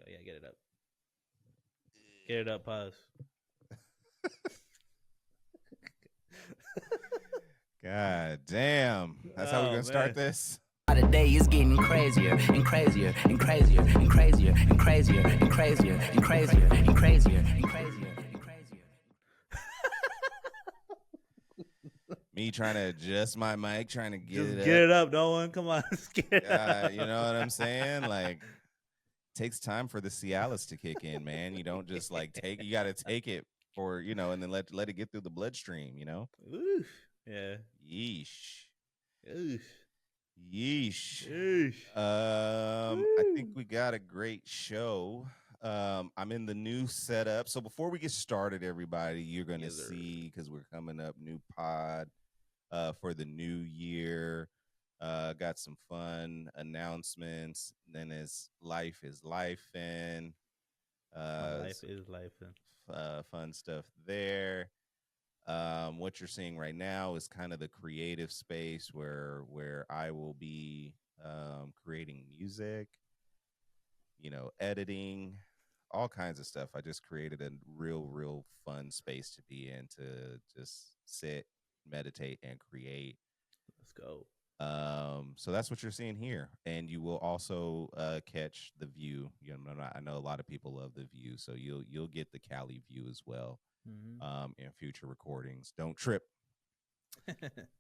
go. Yeah, get it up. Get it up, pause. God damn. That's how we're going to start this? The day is getting crazier and crazier and crazier and crazier and crazier and crazier and crazier and crazier and crazier and crazier. Me trying to adjust my mic, trying to get it up. Get it up, no one. Come on, get it up. You know what I'm saying? Like, takes time for the Cialis to kick in, man. You don't just like take. You got to take it for and then let it get through the bloodstream. Oof. Yeah. Yeesh. Oof. Yeesh. Yeesh. I think we got a great show. I'm in the new setup. So before we get started, everybody, you're gonna see, because we're coming up new pod for the new year. Got some fun announcements. Then life is life and life is life and fun stuff there. What you're seeing right now is kind of the creative space where I will be creating music, editing, all kinds of stuff. I just created a real fun space to be in, to just sit, meditate, and create. Let's go. So that's what you're seeing here, and you will also catch the view. I know a lot of people love the view, so you'll get the Cali view as well. Mm-hmm. In future recordings. Don't trip.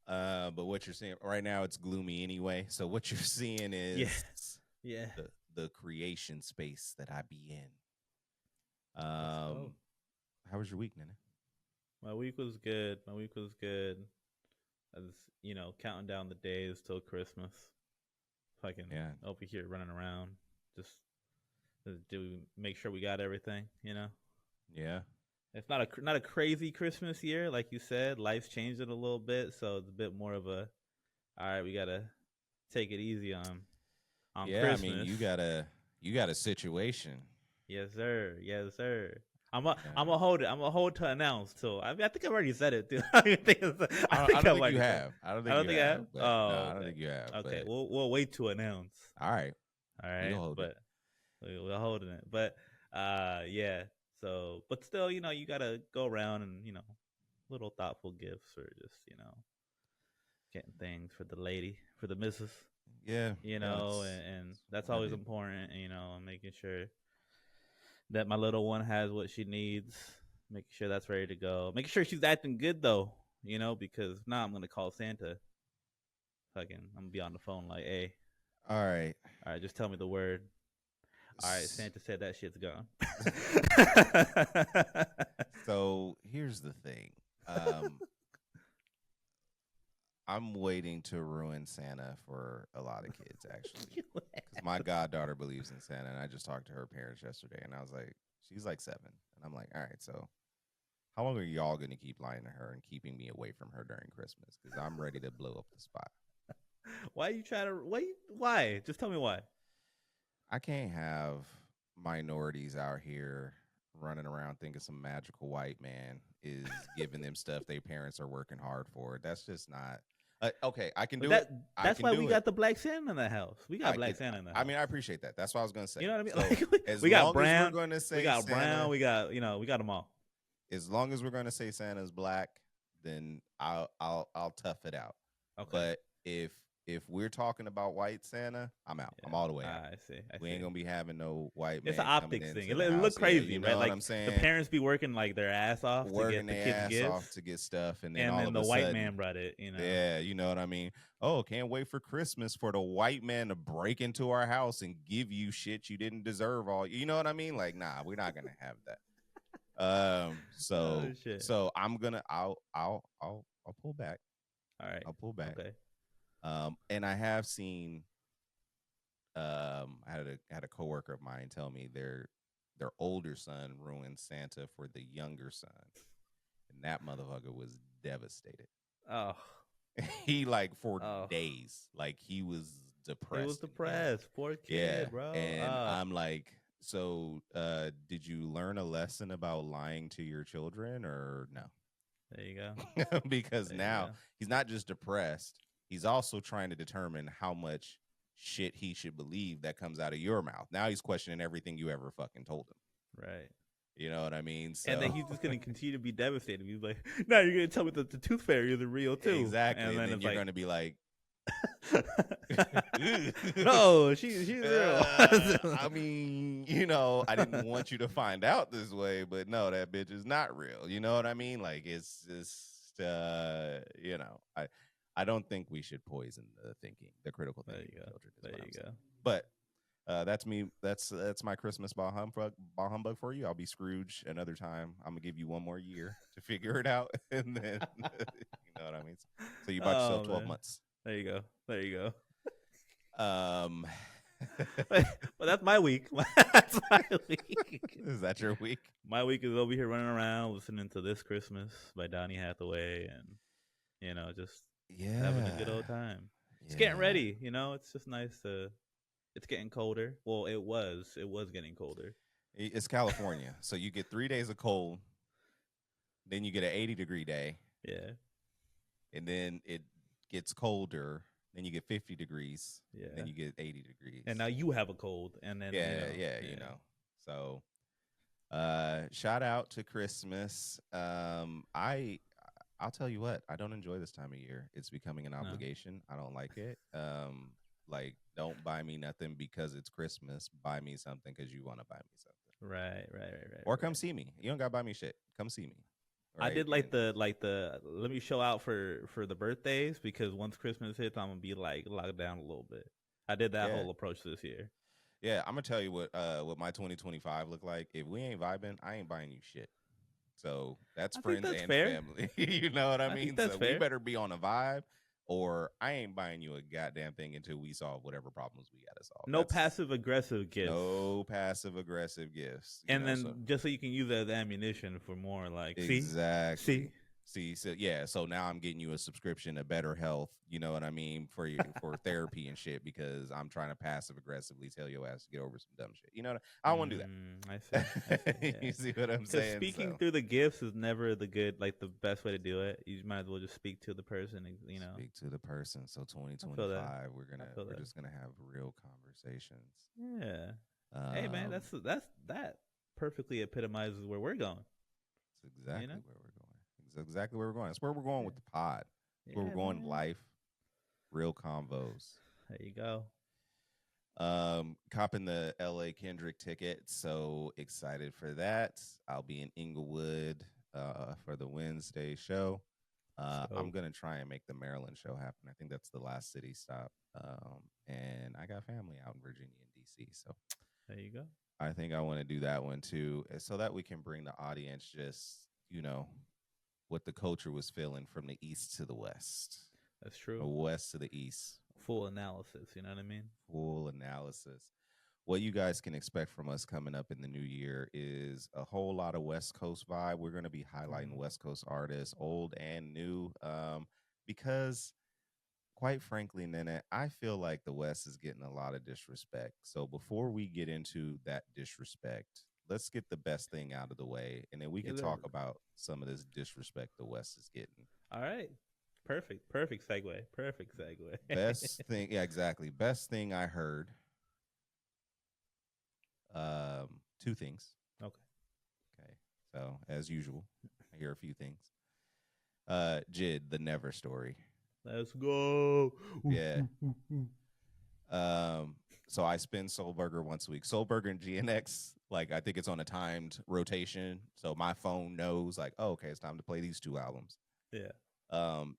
But what you're seeing right now, it's gloomy anyway. So what you're seeing is the creation space that I be in. How was your week, Nene? My week was good. I was, counting down the days till Christmas. Fucking over here running around, just do make sure we got everything. Yeah. It's not a crazy Christmas year, like you said. Life's changed it a little bit, so it's a bit more of a, all right, we gotta take it easy on Christmas. I mean, you got a situation. Yes, sir. I'm gonna hold it. I'm gonna hold to announce too. I think I've already said it too. I don't think you have. I don't think you have. Oh, no, I don't think you have. Okay, but... we'll wait to announce. All right. But we're holding it. But yeah. So, but still, you gotta go around and little thoughtful gifts, or just getting things for the lady, for the missus. Yeah. And that's always important. And making sure that my little one has what she needs, making sure that's ready to go, making sure she's acting good though, because now I'm gonna call Santa. I'm gonna be on the phone like, hey, all right, just tell me the word. All right, Santa said that shit's gone. So here's the thing. I'm waiting to ruin Santa for a lot of kids, actually. Because my goddaughter believes in Santa, and I just talked to her parents yesterday, and I was like, she's like 7. And I'm like, all right, so how long are y'all going to keep lying to her and keeping me away from her during Christmas? Because I'm ready to blow up the spot. Why? Just tell me why. I can't have minorities out here running around thinking some magical white man is giving them stuff their parents are working hard for. That's just not okay. I can do it. That's why we got the Black Santa in the house. We got Black Santa in the house. I mean, I appreciate that. That's what I was gonna say. You know what I mean? So, like, we got brown. We got Santa, brown. We got we got them all. As long as we're gonna say Santa's black, then I'll tough it out. Okay. But if we're talking about white Santa, I'm out. Yeah. I'm all the way out. I see. We ain't gonna be having no white man. It's an optics thing. It look crazy, right? Like, what I'm saying? The parents be working like their ass off to get the kids gifts, to get stuff, and then all of the a white sudden, man brought it. Yeah, you know what I mean. Oh, can't wait for Christmas for the white man to break into our house and give you shit you didn't deserve. You know what I mean? Like, nah, we're not gonna have that. So I'm gonna I'll pull back. All right, I'll pull back. Okay. And I have seen, I had a coworker of mine tell me their older son ruined Santa for the younger son, and that motherfucker was devastated. Oh, he for days, like he was depressed. He was depressed. Poor kid, bro. And I'm like, so did you learn a lesson about lying to your children, or no? There you go. Because now he's not just depressed. He's also trying to determine how much shit he should believe that comes out of your mouth. Now he's questioning everything you ever fucking told him. Right. You know what I mean? So, and then he's just going to continue to be devastated. He's like, "No, you're going to tell me that the tooth fairy is real too." Exactly. And then you're going to be like, "No, she's real." I mean, I didn't want you to find out this way, but no, that bitch is not real. You know what I mean? Like, it's just, I don't think we should poison the critical thinking of children. There you go. But that's me. That's my Christmas ball humbug for you. I'll be Scrooge another time. I'm gonna give you one more year to figure it out, and then you know what I mean. So you bought yourself 12 months. There you go. Well, that's my week. That's my week. Is that your week? My week is over here running around listening to This Christmas by Donny Hathaway, and just having a good old time. It's getting ready. It's just nice to. It's getting colder. Well, it was getting colder. It's California, so you get 3 days of cold, then you get an 80-degree day. Yeah. And then it gets colder, then you get 50 degrees. Yeah. Then you get 80 degrees. And now you have a cold, and then So, shout out to Christmas. I'll tell you what, I don't enjoy this time of year. It's becoming an obligation. I don't like it. Like, don't buy me nothing because it's Christmas. Buy me something because you want to buy me something. Right. Or come see me. You don't gotta buy me shit. Come see me. Right? I did like the let me show out for the birthdays, because once Christmas hits, I'm gonna be like locked down a little bit. I did that whole approach this year. Yeah, I'm gonna tell you what my 2025 look like. If we ain't vibing, I ain't buying you shit. So that's friends and family. You know what I mean? That's fair. We better be on a vibe, or I ain't buying you a goddamn thing until we solve whatever problems we gotta solve. No passive aggressive gifts. No passive aggressive gifts. And then just so you can use that as ammunition for more like exactly. See, so now I'm getting you a subscription to Better Health, you know what I mean, for therapy and shit, because I'm trying to passive aggressively tell your ass to get over some dumb shit. You know, I don't want to do that. I see. You see what I'm saying? Speaking through the gifts is never the best way to do it. You might as well just speak to the person. Speak to the person. So 2025, we're just gonna have real conversations. Yeah. Hey man, that perfectly epitomizes where we're going. It's exactly where we're going. Exactly where we're going. That's where we're going with the pod. Where we're going in life. Real convos. There you go. Copping the LA Kendrick ticket. So excited for that. I'll be in Inglewood for the Wednesday show. I'm gonna try and make the Maryland show happen. I think that's the last city stop. And I got family out in Virginia and DC. So there you go. I think I want to do that one too, so that we can bring the audience just, what the culture was feeling from the east to the west. That's true. The west to the east. Full analysis, you know what I mean? Full analysis. What you guys can expect from us coming up in the new year is a whole lot of West Coast vibe. We're going to be highlighting West Coast artists, old and new, because quite frankly, Nene, I feel like the West is getting a lot of disrespect. So before we get into that disrespect, let's get the best thing out of the way, and then we can talk about some of this disrespect the West is getting. All right. Perfect segue. Best thing, yeah, exactly. Best thing I heard. Two things. Okay. So as usual, I hear a few things. Jid, the Never story. Let's go. Yeah. So I spin Soulburger once a week. Soulburger and GNX, like, I think it's on a timed rotation. So my phone knows, like, oh, okay, it's time to play these two albums. Yeah.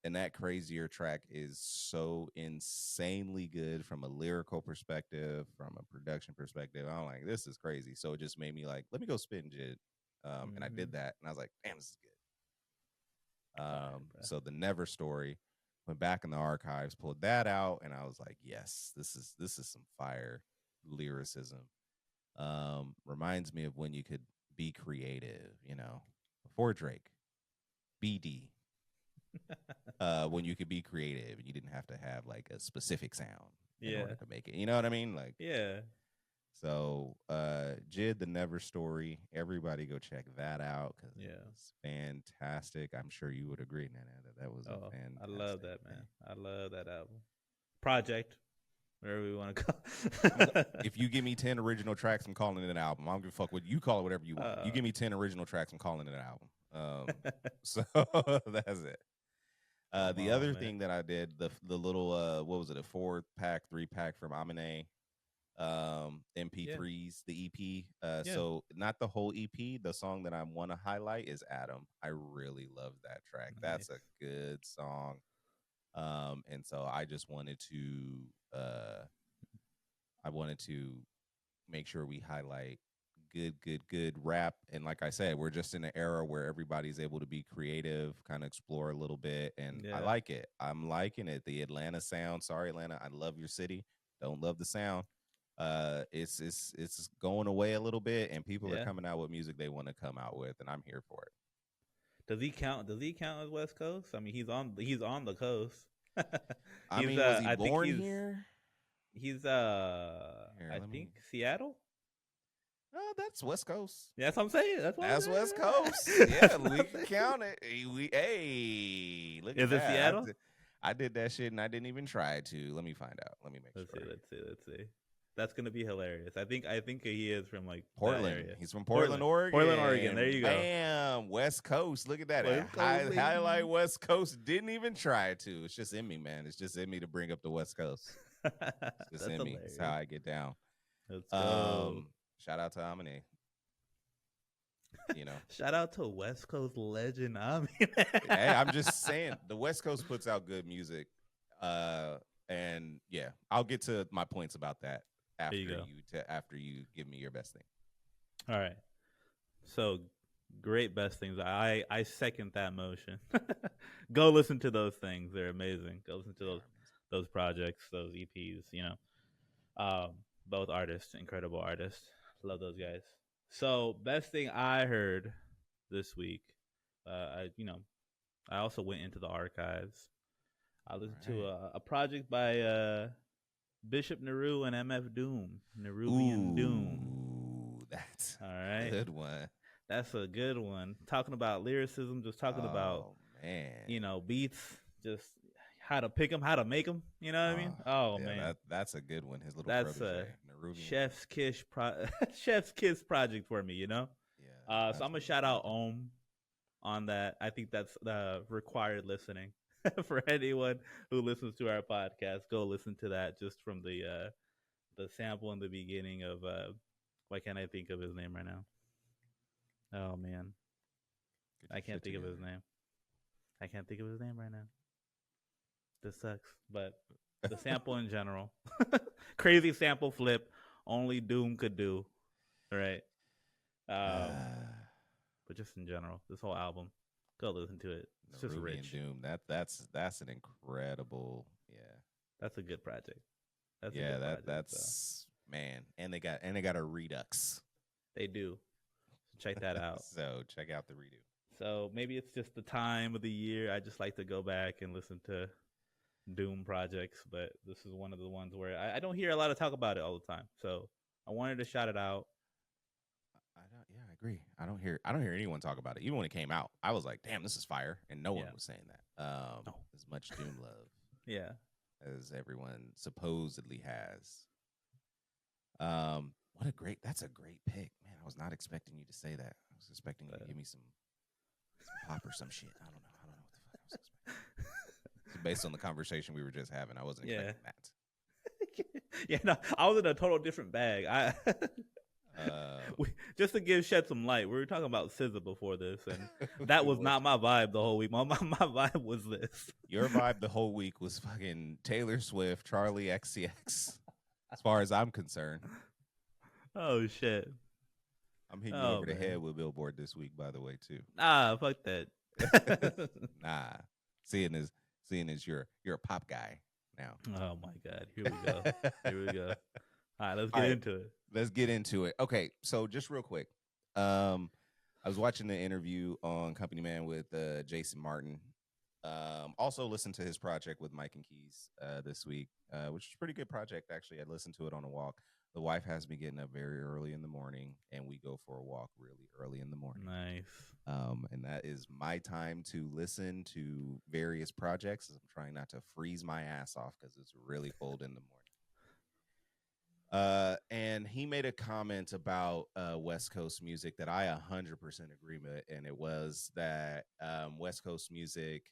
And that Crazier track is so insanely good from a lyrical perspective, from a production perspective. I'm like, this is crazy. So it just made me like, let me go spin Jid. And I did that, and I was like, damn, this is good. So the Never story. Went back in the archives, pulled that out, and I was like, yes, this is some fire lyricism. Reminds me of when you could be creative, before Drake, BD. When you could be creative and you didn't have to have like a specific sound in order to make it. You know what I mean? Like, yeah. So Jid, the Never story, everybody go check that out, because it's fantastic. I'm sure you would agree, Nene, that was a fantastic I love that, man. I love that album. Project. whatever we want to call. If you give me 10 original tracks, I'm calling it an album. I don't give a fuck what you call it, whatever you want. You give me 10 original tracks, I'm calling it an album. So that's it. The other thing that I did, the little what was it, a 4-pack, 3-pack from Amine, MP3s, the EP. So not the whole EP. The song that I want to highlight is Adam. I really love that track. Nice. That's a good song. And so I just wanted to make sure we highlight good rap. And like I said, we're just in an era where everybody's able to be creative, kind of explore a little bit, and I like it. I'm liking it. The Atlanta sound. Sorry, Atlanta, I love your city. Don't love the sound. It's going away a little bit, and people are coming out with music they want to come out with, and I'm here for it. Does he count as West Coast? I mean, he's on the coast. I mean, was he born here? He's I think Seattle. Oh, that's West Coast. Yeah, that's what I'm saying. That's West Coast. Yeah, we can count it. Hey, look at that. Is it Seattle? I did that shit and I didn't even try to. Let me find out. Let me make sure. Let's see. That's gonna be hilarious. I think he is from like Portland. That area. He's from Portland, Oregon. Portland, Oregon. There you go. Bam, West Coast. Look at that. Highlight West Coast. Didn't even try to. It's just in me, man. It's just in me to bring up the West Coast. It's just in me. That's how I get down. Let's go. Shout out to Amine. You know, shout out to West Coast legend Amine. Hey, I'm just saying the West Coast puts out good music. And yeah, I'll get to my points about that after you give me your best thing. All right. So great best things. I second that motion. Go listen to those things. They're amazing. Go listen to those projects, those EPs, you know. Both artists, incredible artists. Love those guys. So best thing I heard this week, I also went into the archives. I listened to a project by Bishop Nehru and NehruvianDOOM. NehruvianDOOM. That's all right. Good one. That's a good one. Talking about lyricism, just talking about beats, just how to pick them, how to make them. You know what I mean? Oh man, that's a good one. His little that's protege, a chef's kiss project for me. You know. Yeah. So I'm gonna shout out Ohm on that. I think that's required listening for anyone who listens to our podcast. Go listen to that just from the sample in the beginning of why can't I think of his name right now? Oh man, I can't think of his name. I can't think of his name right now. This sucks, but the sample in general, crazy sample flip, only Doom could do, right? But just in general, this whole album, go listen to it. It's just rich. Doom. That's an incredible, That's a good project. That's man, and they got a redux. They do. Check that out. So check out the redo. So maybe it's just the time of the year. I just like to go back and listen to Doom projects, but this is one of the ones where I don't hear a lot of talk about it all the time. So I wanted to shout it out. I agree. I don't hear anyone talk about it. Even when it came out, I was like, "Damn, this is fire," and no one was saying that. As much Doom love, as everyone supposedly has. That's a great pick, man. I was not expecting you to say that. I was expecting you to give me some pop or some shit. I don't know what the fuck I was expecting. Based on the conversation we were just having, I wasn't expecting that. I was in a total different bag. Just to shed some light, we were talking about SZA before this, and that was not my vibe the whole week. My vibe was this. Your vibe the whole week was fucking Taylor Swift, Charlie XCX, as far as I'm concerned. Oh shit! I'm hitting you over the head with Billboard this week, by the way, too. Nah, fuck that. Nah, seeing as you're a pop guy now. Oh my god, here we go. All right, let's get into it. Let's get into it. Okay, so just real quick, I was watching the interview on Company Man with Jason Martin. Also listened to his project with Mike and Keys this week, which is a pretty good project, actually. I listened to it on a walk. The wife has me getting up very early in the morning, and we go for a walk really early in the morning. Nice. And that is my time to listen to various projects. I'm trying not to freeze my ass off because it's really cold in the morning. And he made a comment about West Coast music that I 100% agree with, and it was that West Coast music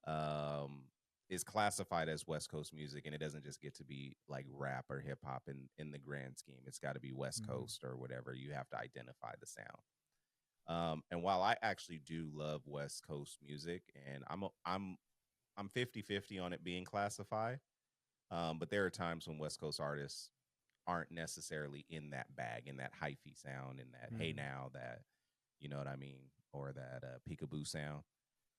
um, is classified as West Coast music, and it doesn't just get to be like rap or hip hop in the grand scheme. It's got to be West Coast or whatever. You have to identify the sound. And while I actually do love West Coast music, and I'm 50-50 on it being classified, but there are times when West Coast artists aren't necessarily in that bag, in that hyphy sound, in that hey now, that you know what I mean, or that peekaboo sound.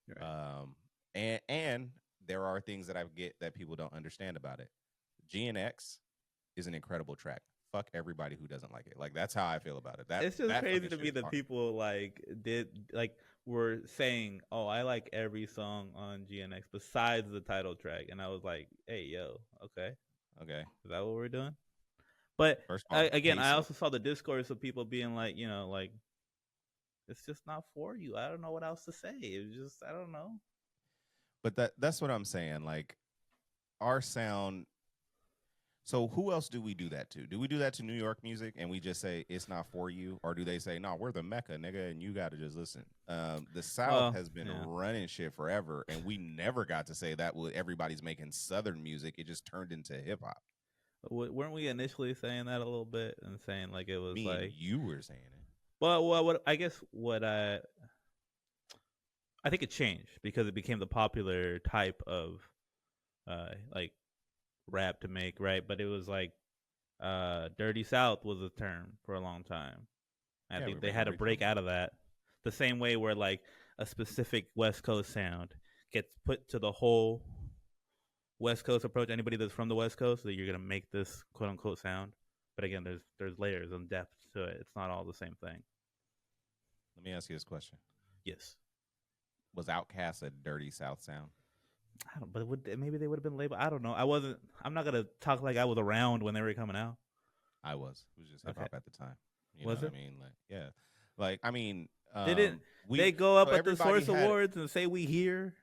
Right. And there are things that I get that people don't understand about it. GNX is an incredible track. Fuck everybody who doesn't like it. Like that's how I feel about it. It's just crazy to me that people were saying, "Oh, I like every song on GNX besides the title track," and I was like, "Hey, yo, okay, is that what we're doing?" But I also saw the discourse of people being like, like it's just not for you. I don't know what else to say. It's just I don't know. But that's what I'm saying. Like our sound. So who else do we do that to? Do we do that to New York music and we just say it's not for you? Or do they say, no, we're the Mecca, nigga, and you got to just listen? The South has been running shit forever, and we never got to say that everybody's making Southern music. It just turned into hip hop. Weren't we initially saying that a little bit and saying like it was like you were saying it? Well, what I guess what I think it changed because it became the popular type of like rap to make, right? But it was like Dirty South was a term for a long time. I think they had to break out of that. The same way where like a specific West Coast sound gets put to the whole West Coast approach. Anybody that's from the West Coast, that you're gonna make this quote unquote sound. But again, there's layers and depth to it. It's not all the same thing. Let me ask you this question. Yes. Was Outkast a Dirty South sound? I don't. But maybe they would have been labeled. I don't know. I wasn't. I'm not gonna talk like I was around when they were coming out. I was. It was just hip hop at the time. You was know it? What I mean, like, yeah. Like, I mean, didn't they go up at the Source Awards and say we here?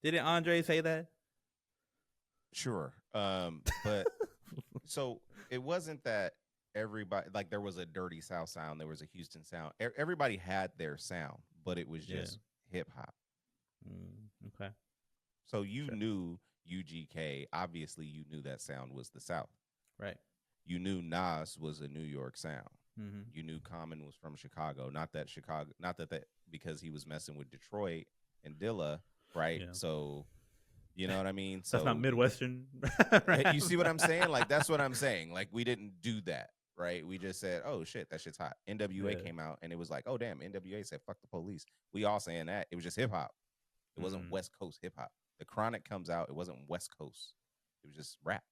Didn't Andre say that? Sure. But so it wasn't that everybody, like, there was a Dirty South sound, there was a Houston sound. Everybody had their sound, but it was just hip hop. Okay. So you knew UGK. Obviously, you knew that sound was the South. Right. You knew Nas was a New York sound. Mm-hmm. You knew Common was from Chicago. Not that because he was messing with Detroit and Dilla, right? Yeah. So, you know what I mean? So that's not Midwestern. You see what I'm saying? Like, that's what I'm saying. Like, we didn't do that, right? We just said, oh, shit, that shit's hot. NWA came out, and it was like, oh, damn, NWA said, fuck the police. We all saying that. It was just hip-hop. It wasn't West Coast hip-hop. The Chronic comes out. It wasn't West Coast. It was just rap.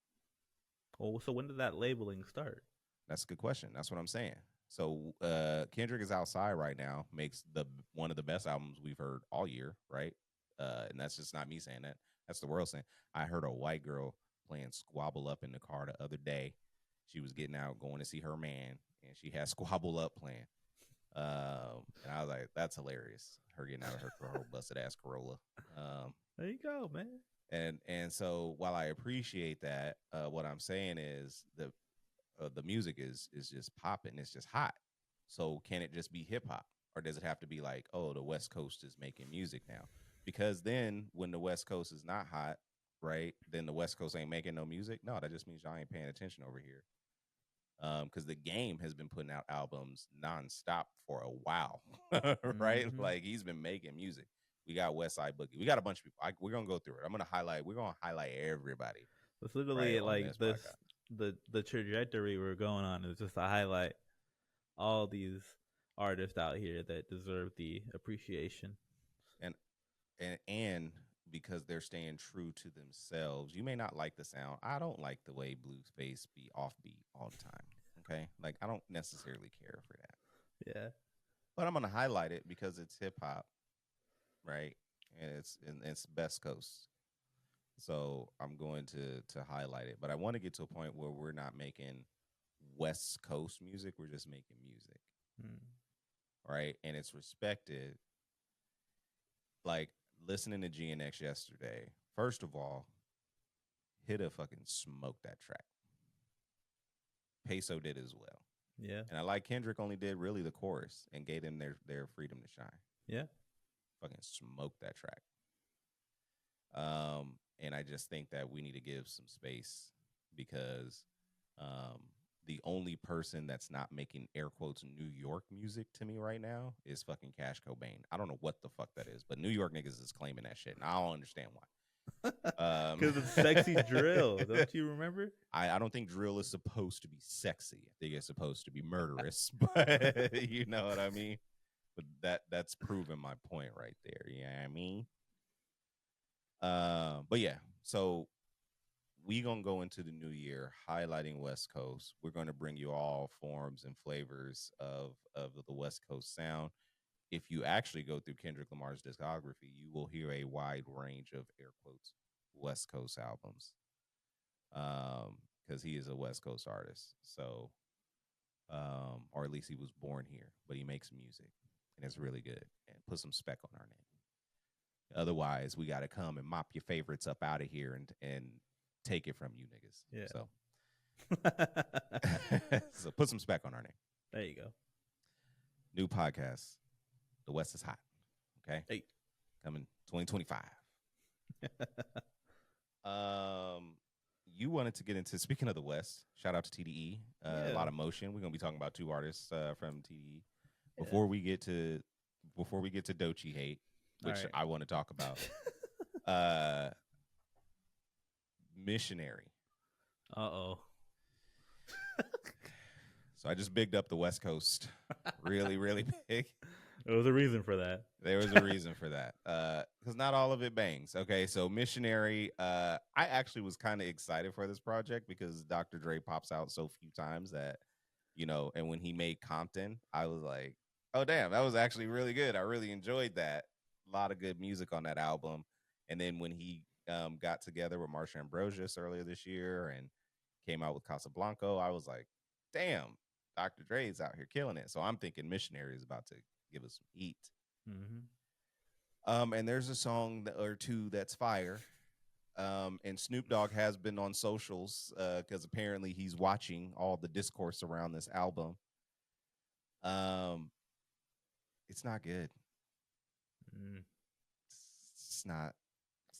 Oh, so when did that labeling start? That's a good question. That's what I'm saying. So Kendrick is Outside right now, makes one of the best albums we've heard all year, right? And that's just not me saying that. That's the world saying. I heard a white girl playing Squabble Up in the car the other day. She was getting out, going to see her man, and she had Squabble Up playing. And I was like, that's hilarious. Her getting out of her busted ass Corolla. There you go, man. And so while I appreciate that, what I'm saying is the music is just popping. It's just hot. So can it just be hip hop, or does it have to be like, oh, the West Coast is making music now? Because then when the West Coast is not hot, right, then the West Coast ain't making no music. No, that just means y'all ain't paying attention over here. Because the Game has been putting out albums nonstop for a while, right? Mm-hmm. Like, he's been making music. We got West Side Boogie. We got a bunch of people. We're gonna go through it. We're gonna highlight everybody. It's literally like the trajectory we're going on is just to highlight all these artists out here that deserve the appreciation. And because they're staying true to themselves. You may not like the sound. I don't like the way Blueface be offbeat all the time. Okay, like, I don't necessarily care for that. Yeah, but I'm gonna highlight it because it's hip hop, right? And it's Best Coast. So I'm going to highlight it. But I want to get to a point where we're not making West Coast music. We're just making music, right? And it's respected. Like, listening to GNX yesterday, first of all, Hidda fucking smoked that track. Peso did as well. Yeah. And I like Kendrick only did really the chorus and gave them their freedom to shine. Yeah. Fucking smoked that track. And I just think that we need to give some space because the only person that's not making air quotes New York music to me right now is fucking Cash Cobain. I don't know what the fuck that is, but New York niggas is claiming that shit, and I don't understand why. Because it's sexy drill. Don't you remember? I don't think drill is supposed to be sexy. I think it's supposed to be murderous, but you know what I mean? But that's proving my point right there. You know what I mean? But yeah, so we gonna go into the new year highlighting West Coast. We're gonna bring you all forms and flavors of the West Coast sound. If you actually go through Kendrick Lamar's discography, you will hear a wide range of air quotes West Coast albums. Because he is a West Coast artist. So or at least he was born here, but he makes music and it's really good. And put some spec on our name. Otherwise, we gotta come and mop your favorites up out of here and take it from you niggas. Yeah. So so put some spec on our name. There you go. New podcast. The West is hot. Okay. Hey. Coming 2025. You wanted to get into, speaking of the West, shout out to TDE. A lot of motion. We're gonna be talking about two artists from TDE. Before we get to Doechii hate, which I want to talk about. Missionary. Uh-oh. So I just bigged up the West Coast really, really big. There was a reason for that. There was a reason for that. Because not all of it bangs. Okay, so Missionary, I actually was kind of excited for this project because Dr. Dre pops out so few times that, you know, and when he made Compton, I was like, oh, damn, that was actually really good. I really enjoyed that. A lot of good music on that album. And then when he got together with Marsha Ambrosius earlier this year and came out with Casablanca, I was like, damn, Dr. Dre's out here killing it. So I'm thinking Missionary is about to give us some heat. Mm-hmm. And there's a song or two that's fire. And Snoop Dogg has been on socials because apparently he's watching all the discourse around this album. It's not good. It's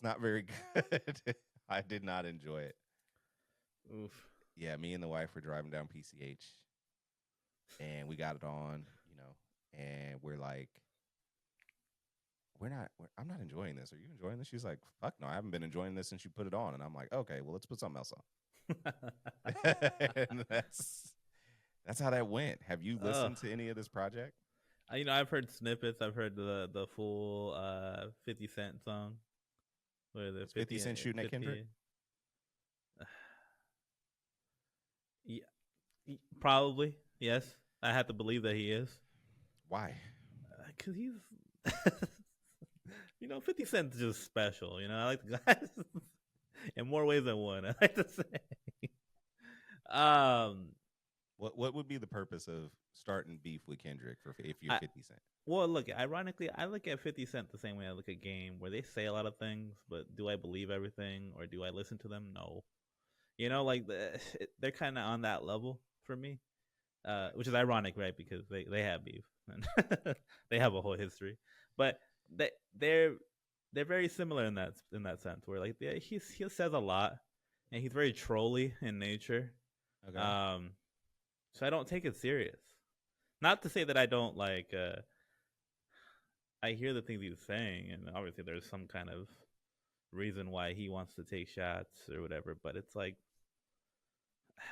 not very good. I did not enjoy it. Oof. Yeah, me and the wife were driving down PCH and we got it on, you know, and we're like, I'm not enjoying this. Are you enjoying this? She's like, fuck no, I haven't been enjoying this since you put it on. And I'm like, okay, well, let's put something else on. And that's how that went. Have you listened to any of this project? You know, I've heard snippets. I've heard the full 50 Cent song. Where the 50 Cent shooting at Kendrick? Yeah, probably. Yes, I have to believe that he is. Why? Because he's, you know, 50 Cent's just special. You know, I like the guys in more ways than one. I like to say. What would be the purpose of starting beef with Kendrick if you're 50 Cent? Well, look, ironically, I look at 50 Cent the same way I look at Game, where they say a lot of things, but do I believe everything or do I listen to them? No. You know, like they're kind of on that level for me, which is ironic, right? Because they have beef and they have a whole history, but they're very similar in that sense, where like he says a lot and he's very trolly in nature. Okay. So I don't take it serious. Not to say that I don't like. I hear the things he's saying, and obviously there's some kind of reason why he wants to take shots or whatever. But it's like,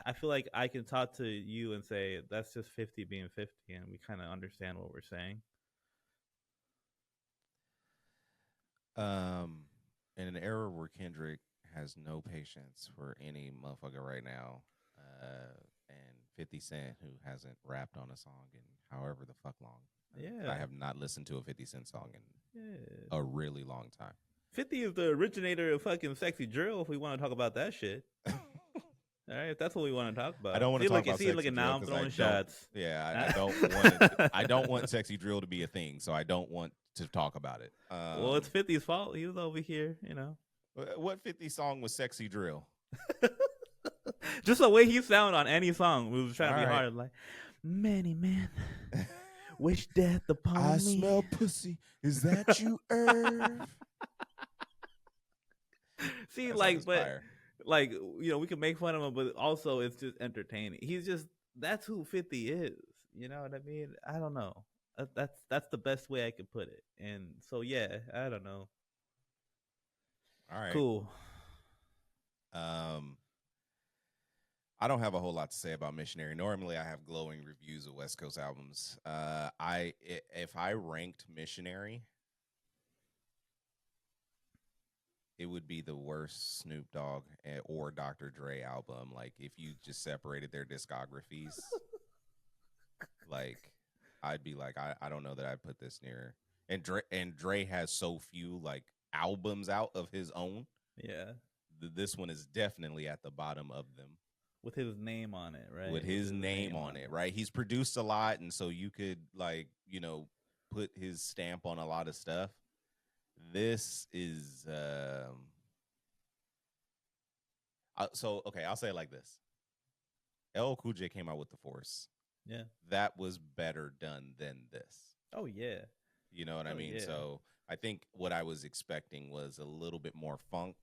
I feel like I can talk to you and say that's just 50 being 50, and we kind of understand what we're saying. In an era where Kendrick has no patience for any motherfucker right now, and 50 Cent, who hasn't rapped on a song in however the fuck long. Yeah, I have not listened to a 50 Cent song in a really long time. 50 is the originator of fucking sexy drill. If we want to talk about that shit, all right, if that's what we want to talk about. I don't want to talk about sexy drill. Now I'm throwing shots. Yeah, I don't want. I don't want sexy drill to be a thing, so I don't want to talk about it. Well, it's 50's fault. He was over here, you know. What 50 song was sexy drill? Just the way he sound on any song, we was trying to be All right. hard. Like, many men wish death upon I me. smell pussy. Is that you, Irv? See, That song like, is but fire. like, you know, we can make fun of him, but also it's just entertaining. He's just that's who 50 is. You know what I mean? I don't know. That's the best way I could put it. And so yeah, I don't know. All right. Cool. I don't have a whole lot to say about Missionary. Normally, I have glowing reviews of West Coast albums. If I ranked Missionary, it would be the worst Snoop Dogg or Dr. Dre album. Like, if you just separated their discographies, like, I'd be like, I don't know that I'd put this near. And Dre has so few like albums out of his own. Yeah. This one is definitely at the bottom of them. With his name on it, right? With his name on it, right? He's produced a lot, and so you could, like, you know, put his stamp on a lot of stuff. This is okay, I'll say it like this. LL Cool J came out with The Force. Yeah. That was better done than this. Oh yeah. You know what I mean? Yeah. So I think what I was expecting was a little bit more funk.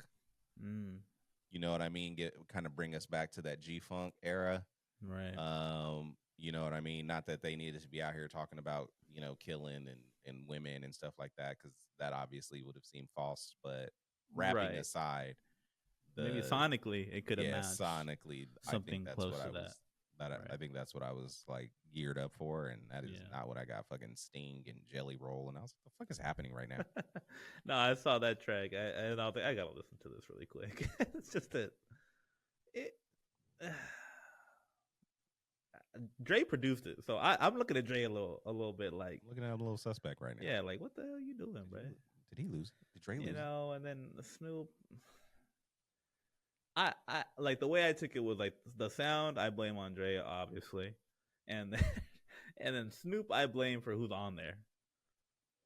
You know what I mean? Kind of bring us back to that G-Funk era. Right. You know what I mean? Not that they needed to be out here talking about, you know, killing and women and stuff like that, because that obviously would have seemed false. But rapping aside, maybe sonically it could have matched. Sonically, something close to that. I think that's what I was like geared up for, and that is not what I got. Fucking Sting and Jelly Roll, and I was like, "The fuck is happening right now?" No, I saw that track. I gotta listen to this really quick. It's just that Dre produced it, so I'm looking at Dre a little bit like looking at him a little suspect right now. Yeah, like what the hell are you doing, bro? Did he lose? Did Dre lose? You know, and then Snoop. I like the way I took it was like the sound I blame on Dre, obviously, and then Snoop I blame for who's on there.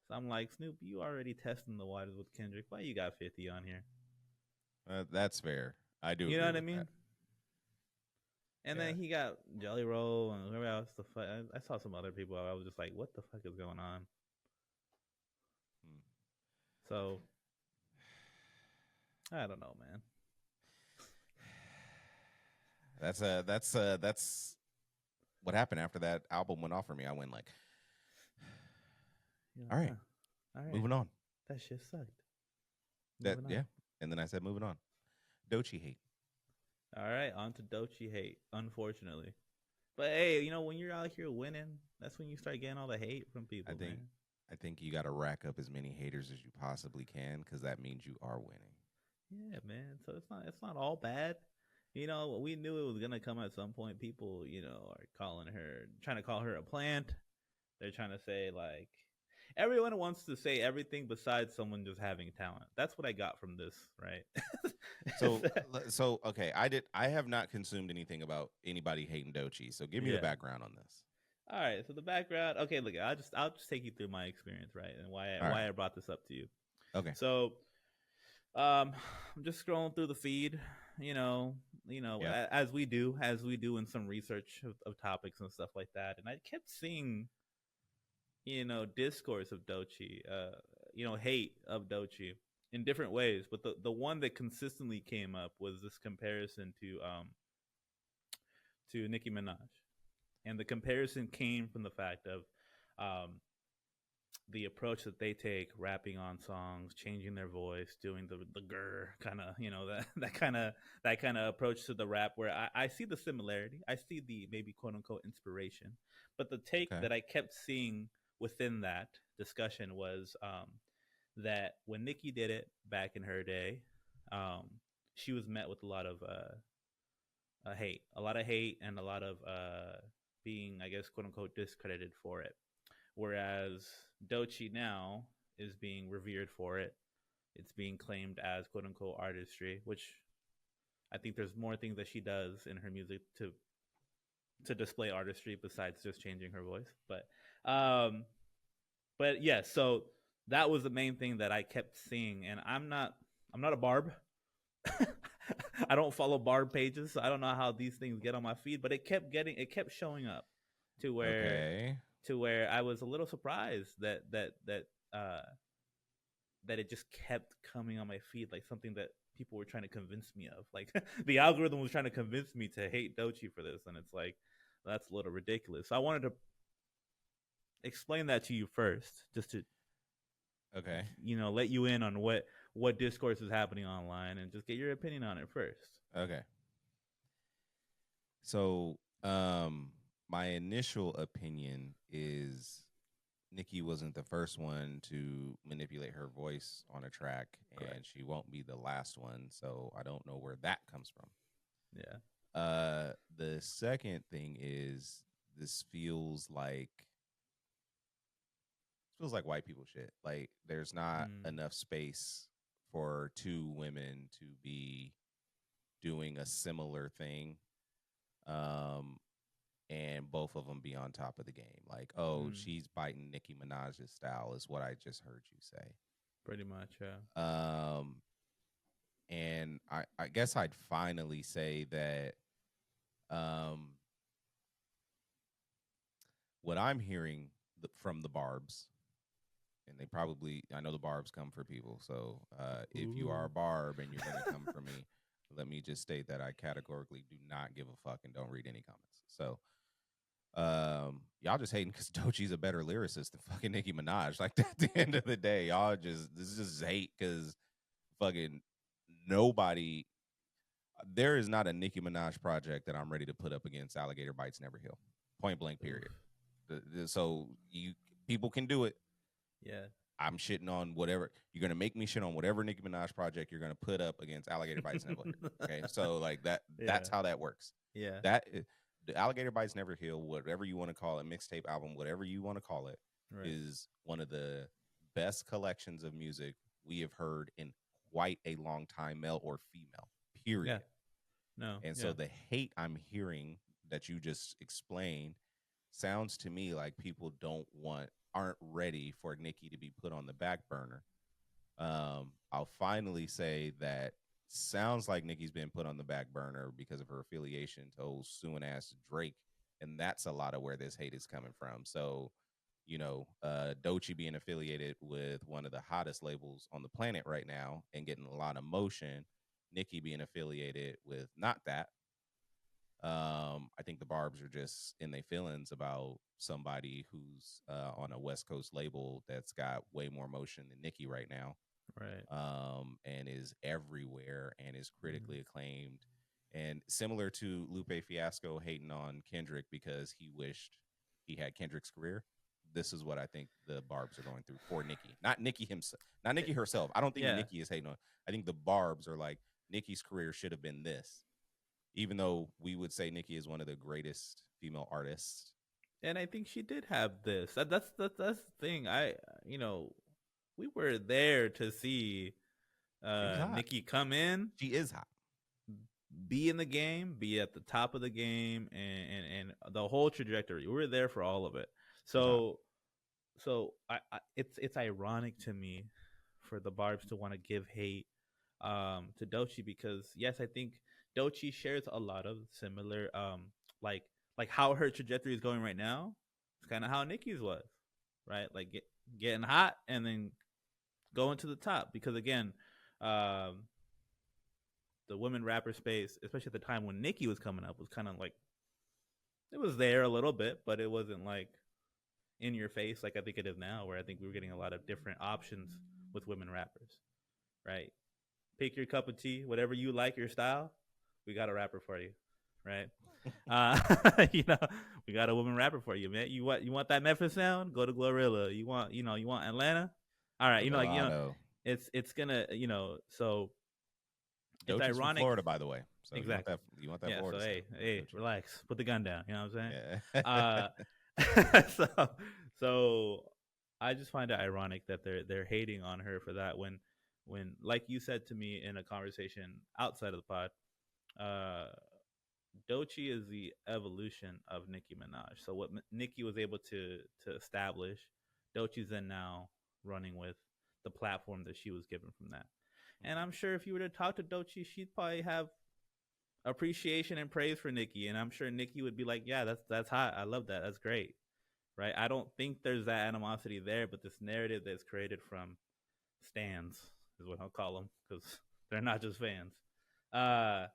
So I'm like, Snoop, you already testing the waters with Kendrick. Why you got 50 on here? That's fair. I do. You know what I mean? That. And then he got Jelly Roll and whoever else. I saw some other people. I was just like, what the fuck is going on? So I don't know, man. That's what happened after that album went off for me. I went like, all right, moving on. That shit sucked. And then I said, moving on. Doechii hate. All right, on to Doechii hate. Unfortunately, but hey, you know when you're out here winning, that's when you start getting all the hate from people. I think you got to rack up as many haters as you possibly can, because that means you are winning. Yeah, man. So it's not all bad. You know, we knew it was gonna come at some point. People, you know, are trying to call her a plant. They're trying to say like everyone wants to say everything besides someone just having talent. That's what I got from this, right? So okay, I have not consumed anything about anybody hating Doechii. So give me the background on this. All right. So the background. Okay, look, I'll just take you through my experience, right, and why I brought this up to you. Okay. So, I'm just scrolling through the feed. You know, as we do in some research of topics and stuff like that. And I kept seeing, you know, discourse of Doechii, hate of Doechii in different ways. But the one that consistently came up was this comparison to Nicki Minaj. And the comparison came from the fact of the approach that they take, rapping on songs, changing their voice, doing the grr kind of, you know, that kind of approach to the rap, where I see the similarity. I see the maybe quote unquote inspiration, but the take that I kept seeing within that discussion was that when Nicki did it back in her day, she was met with a lot of hate, and a lot of being, I guess, quote unquote discredited for it. Whereas Doechii now is being revered for it. It's being claimed as quote unquote artistry, which I think there's more things that she does in her music to display artistry besides just changing her voice. But yeah, so that was the main thing that I kept seeing. And I'm not a barb. I don't follow Barb pages, so I don't know how these things get on my feed, but it kept showing up to where I was a little surprised uh that it just kept coming on my feed, like something that people were trying to convince me of. Like the algorithm was trying to convince me to hate Doechii for this, and it's like that's a little ridiculous. So I wanted to explain that to you first, just to let you in on what discourse is happening online, and just get your opinion on it first. Okay. So, my initial opinion is Nicki wasn't the first one to manipulate her voice on a track, and she won't be the last one. So I don't know where that comes from. Yeah. The second thing is this feels like white people shit. Like there's not enough space for two women to be doing a similar thing. And both of them be on top of the game. Like, she's biting Nicki Minaj's style is what I just heard you say. Pretty much, yeah. And I guess I'd finally say that what I'm hearing from the Barbs, and I know the Barbs come for people, so if you are a Barb and you're going to come for me, let me just state that I categorically do not give a fuck and don't read any comments. So y'all just hating because Doechii's a better lyricist than fucking Nicki Minaj. Like at the end of the day, this is just hate because fucking nobody. There is not a Nicki Minaj project that I'm ready to put up against Alligator Bites Never Heal. Point blank. Period. So people can do it. Yeah. I'm shitting on whatever you're gonna make me shit on whatever Nicki Minaj project you're gonna put up against Alligator Bites Never Heal. Okay, so like that. Yeah. That's how that works. Yeah. The Alligator Bites Never Heal, whatever you want to call it, mixtape album, whatever you want to call it, is one of the best collections of music we have heard in quite a long time, male or female, period. Yeah. No. And so the hate I'm hearing that you just explained sounds to me like people aren't ready for Nicki to be put on the back burner. I'll finally say that sounds like Nicki's been put on the back burner because of her affiliation to old suing ass Drake, and that's a lot of where this hate is coming from. So, Doechii being affiliated with one of the hottest labels on the planet right now and getting a lot of motion, Nicki being affiliated with not that. I think the Barbs are just in their feelings about somebody who's on a West Coast label that's got way more motion than Nicki right now. Right. And is everywhere and is critically acclaimed. And similar to Lupe Fiasco hating on Kendrick because he wished he had Kendrick's career. This is what I think the Barbs are going through for Nicki. Not Nicki himself. Not Nicki herself. I don't think Nicki is hating on. I think the Barbs are like, Nicki's career should have been this. Even though we would say Nicki is one of the greatest female artists. And I think she did have this. That's the thing. We were there to see Nicki come in. She is hot. Be in the game, be at the top of the game, and the whole trajectory. We were there for all of it. So it's ironic to me for the Barbs to want to give hate to Doechii because yes, I think Doechii shares a lot of similar like how her trajectory is going right now. It's kind of how Nicki's was, right? Like getting hot and then going to the top because again, the women rapper space, especially at the time when Nicki was coming up, was kind of like it was there a little bit, but it wasn't like in your face like I think it is now, where I think we were getting a lot of different options with women rappers, right? Pick your cup of tea, whatever you like, your style. We got a rapper for you, right? We got a woman rapper for you, man. You want that Memphis sound? Go to Glorilla. You want Atlanta? All right, it's gonna, so it's ironic. From Florida, by the way. So exactly. You want that Florida? So hey, relax. Put the gun down. You know what I'm saying? Yeah. So I just find it ironic that they're hating on her for that when like you said to me in a conversation outside of the pod, Doechii is the evolution of Nicki Minaj. So what Nicki was able to establish, Doechii's then now running with the platform that she was given from that. And I'm sure if you were to talk to Doechii, she'd probably have appreciation and praise for Nicki, and I'm sure Nicki would be like, "Yeah, that's hot. I love that. That's great." Right? I don't think there's that animosity there, but this narrative that's created from stands is what I'll call them because they're not just fans. Uh,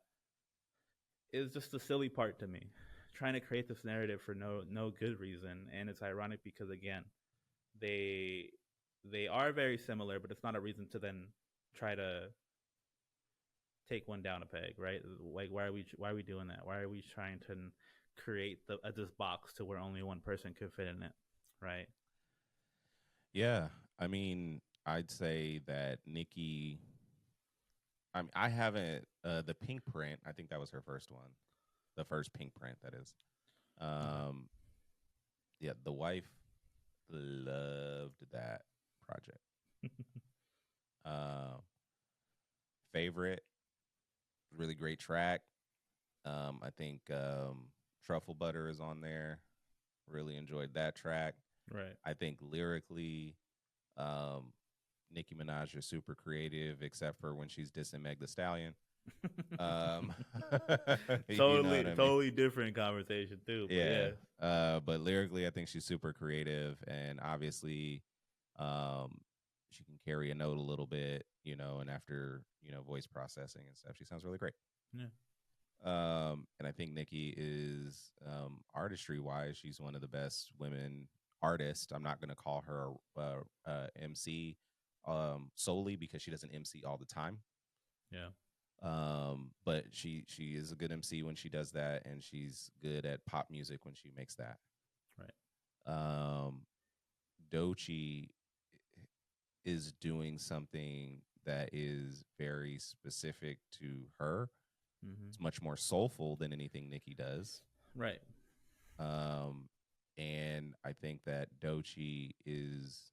is just the silly part to me, trying to create this narrative for no good reason, and it's ironic because again, they they are very similar, but it's not a reason to then try to take one down a peg, right? Like why are we doing that? Why are we trying to create this box to where only one person could fit in it, right? Yeah, I mean, I'd say that Nicki. I mean, I haven't the pink print. I think that was her first one, the first pink print. That is. Um, yeah, the wife loved that project. uh, Favorite, really great track. I think Truffle Butter is on there. Really enjoyed that track. Right. I think lyrically, um, Nicki Minaj is super creative, except for when she's dissing Meg The Stallion. Totally different conversation too. But yeah. But lyrically, I think she's super creative, and obviously, she can carry a note a little bit, and after voice processing and stuff, she sounds really great. Yeah. And I think Nicki is artistry wise, she's one of the best women artists. I'm not going to call her MC solely because she doesn't MC all the time. Yeah. But she is a good MC when she does that, and she's good at pop music when she makes that. Right. Doechii is doing something that is very specific to her. Mm-hmm. It's much more soulful than anything Nicki does. Right. And I think that Doechii is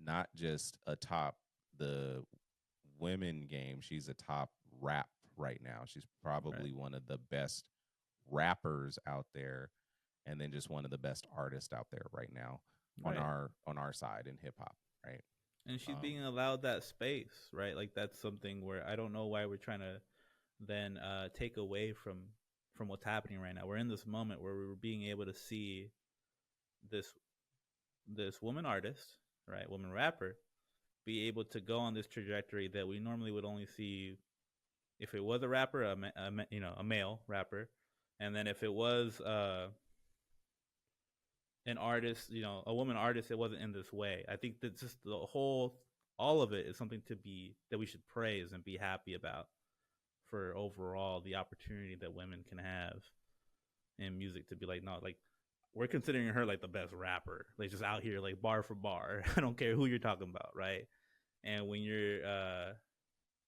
not just atop the women game, she's a top rap right now. She's probably one of the best rappers out there, and then just one of the best artists out there right now on our side in hip hop, right? And she's being allowed that space, right? Like that's something where I don't know why we're trying to then take away from what's happening right now. We're in this moment where we're being able to see this woman artist, right, woman rapper, be able to go on this trajectory that we normally would only see if it was a rapper, a male rapper, and then if it was an artist, a woman artist, it wasn't in this way. I think that just all of it is something that we should praise and be happy about for overall the opportunity that women can have in music to be like, no, like we're considering her like the best rapper, like just out here like bar for bar. I don't care who you're talking about, right? And when you're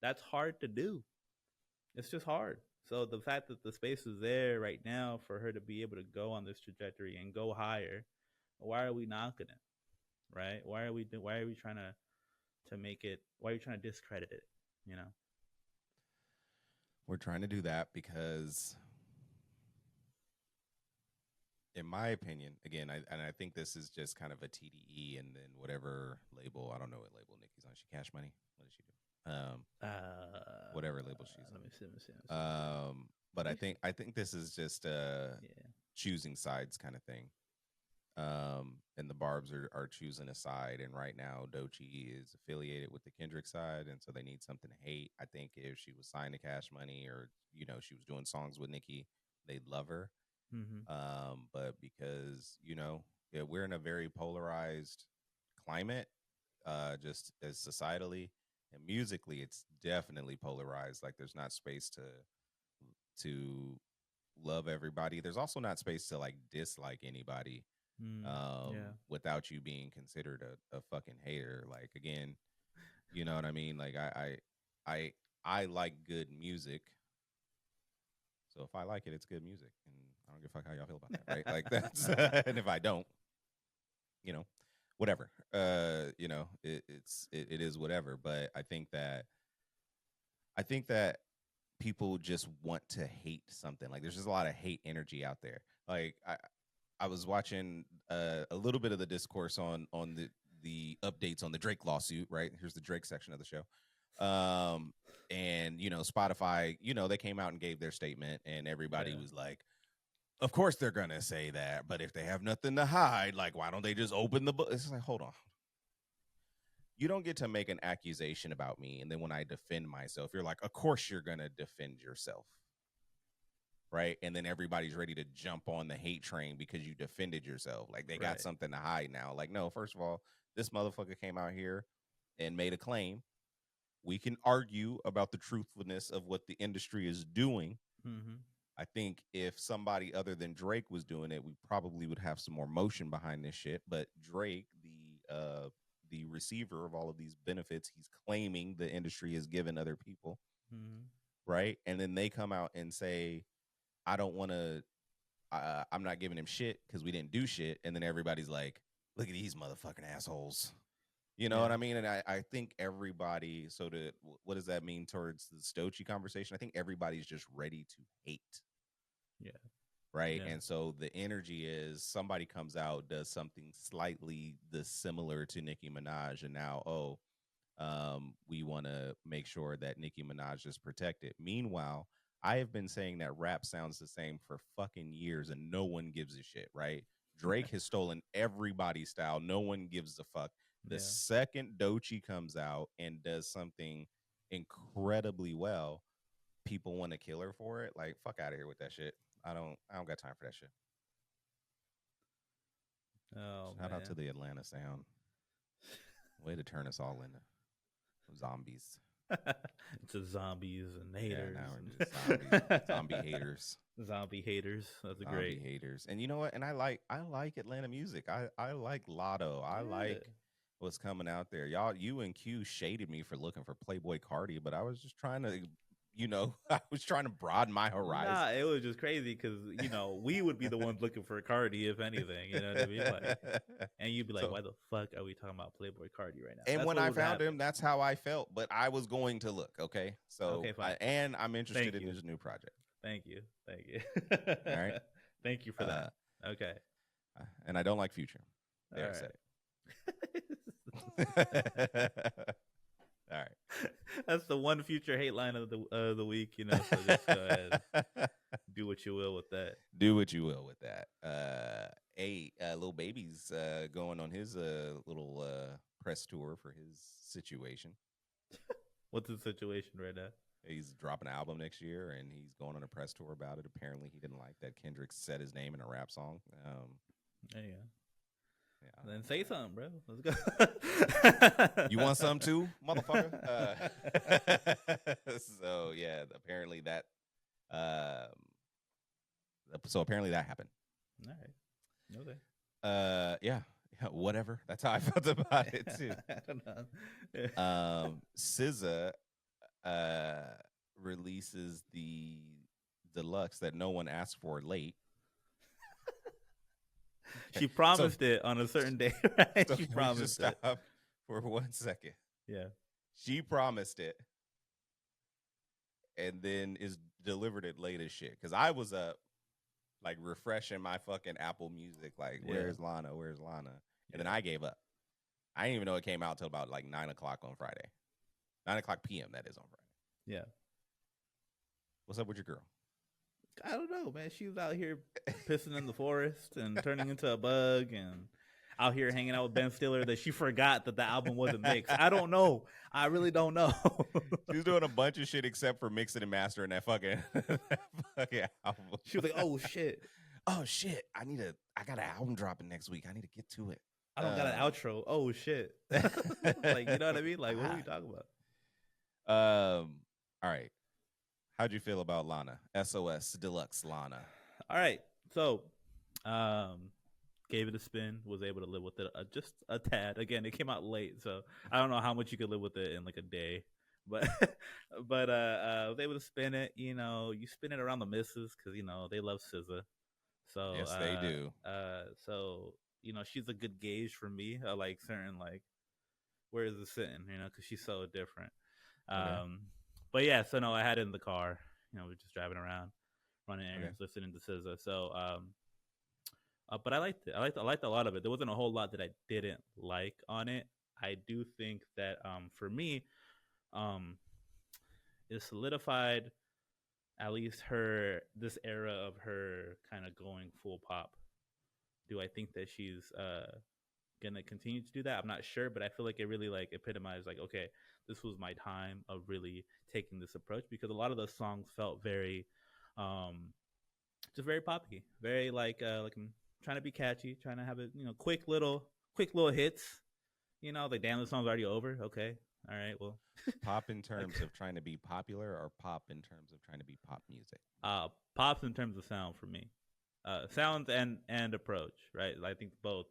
that's hard to do. It's just hard. So the fact that the space is there right now for her to be able to go on this trajectory and go higher, why are we knocking it? Right? Why are we trying to make it? Why are you trying to discredit it? We're trying to do that because, in my opinion, again, I think this is just kind of a TDE, and then whatever label, I don't know what label Nicki's on. She Cash Money? What does she do? Whatever label she's on. Let me see. But I think this is just choosing sides kind of thing. And the Barbs are choosing a side, and right now Doechii is affiliated with the Kendrick side, and so they need something to hate. I think if she was signed to Cash Money, or she was doing songs with Nicki, they'd love her. Mm-hmm. But because we're in a very polarized climate, just as societally and musically, it's definitely polarized. Like there's not space to love everybody. There's also not space to like dislike anybody. Without you being considered a fucking hater. Like again, you know what I mean? Like I like good music. So if I like it, it's good music. And I don't give a fuck how y'all feel about that, right? Like that's and if I don't, whatever. It is whatever. But I think that people just want to hate something. Like there's just a lot of hate energy out there. Like I was watching a little bit of the discourse on the updates on the Drake lawsuit, right? Here's the Drake section of the show. And Spotify, they came out and gave their statement, and everybody was like, of course they're gonna say that, but if they have nothing to hide, like, why don't they just open the book? It's like, hold on. You don't get to make an accusation about me, and then when I defend myself, you're like, of course you're gonna defend yourself. Right. And then everybody's ready to jump on the hate train because you defended yourself. Like, they got something to hide now. Like, no, first of all, this motherfucker came out here and made a claim. We can argue about the truthfulness of what the industry is doing. Mm-hmm. I think if somebody other than Drake was doing it, we probably would have some more motion behind this shit. But Drake, the receiver of all of these benefits, he's claiming the industry has given other people. Mm-hmm. Right. And then they come out and say, I don't want to, I'm not giving him shit because we didn't do shit. And then everybody's like, look at these motherfucking assholes. You know what I mean? And I think everybody, what does that mean towards the Stochi conversation? I think everybody's just ready to hate. Yeah. Right. Yeah. And so the energy is somebody comes out, does something slightly similar to Nicki Minaj. And now, we want to make sure that Nicki Minaj is protected. Meanwhile, I have been saying that rap sounds the same for fucking years and no one gives a shit, right? Drake has stolen everybody's style. No one gives a fuck. The second Doechii comes out and does something incredibly well, people want to kill her for it. Like, fuck out of here with that shit. I don't got time for that shit. Oh, Shout out to the Atlanta sound. Way to turn us all into zombies. To zombies and haters. Yeah, now we're just zombies. Zombie haters. Zombie haters. That's zombie great. Haters. And you know what? And I like Atlanta music. I like Lotto. I like what's coming out there. Y'all, you and Q shaded me for looking for Playboy Cardi, but I was just trying to, I was trying to broaden my horizon. Nah, it was just crazy because, we would be the ones looking for Cardi, if anything. You know what I mean? Like, and you'd be like, why the fuck are we talking about Playboy Cardi right now? And when I found him, that's how I felt. But I was going to look, okay? So, okay, fine. And I'm interested in his new project. Thank you. All right. Thank you for that. Okay. And I don't like Future. There, all I said it. All right. That's the one Future hate line of the week, So just go ahead. Do what you will with that. Do what you will with that. Lil Baby's going on his little press tour for his situation. What's his situation right now? He's dropping an album next year, and he's going on a press tour about it. Apparently, he didn't like that Kendrick said his name in a rap song. Yeah. Then say something, bro. Let's go. You want some too, motherfucker? So yeah, apparently that. So apparently that happened. All right. Okay. Yeah. Whatever. That's how I felt about it too. I don't know. SZA releases the deluxe that no one asked for late. She promised it on a certain day, right? So she promised it. Stop for 1 second. Yeah. She promised it and then delivered it late as shit. Because I was up like refreshing my fucking Apple Music, like, where's Lana? Where's Lana? And then I gave up. I didn't even know it came out till about like 9 o'clock on Friday. 9 o'clock p.m. that is on Friday. Yeah. What's up with your girl? I don't know, man. She was out here pissing in the forest and turning into a bug and out here hanging out with Ben Stiller that she forgot that the album wasn't mixed. I don't know. I really don't know. She was doing a bunch of shit except for mixing and mastering that fucking album. She was like, oh, shit. Oh, shit. I got an album dropping next week. I need to get to it. I don't got an outro. Oh, shit. Like, you know what I mean? Like, what are we talking about? All right. How'd you feel about Lana? SOS Deluxe Lana. All right. So, gave it a spin, was able to live with it just a tad. Again, it came out late, so I don't know how much you could live with it in like a day. But I was able to spin it. You spin it around the misses because, they love SZA. So yes, they do. So, she's a good gauge for me. Like certain, like, where is it sitting, because she's so different. Okay. But yeah, so no, I had it in the car. We're just driving around, running errands, listening to SZA. So, but I liked it. I liked a lot of it. There wasn't a whole lot that I didn't like on it. I do think that, for me, um, it solidified at least her this era of her kind of going full pop. Do I think that she's gonna continue to do that? I'm not sure, but I feel like it really like epitomized like, okay, this was my time of really taking this approach, because a lot of those songs felt very um just very poppy, very like I'm trying to be catchy, trying to have it, quick little hits. Like, damn, the song's already over. Okay, all right, well, Pop in terms like of trying to be popular, or pop in terms of trying to be pop music? pops in terms of sound for me, sounds and approach, right? I think both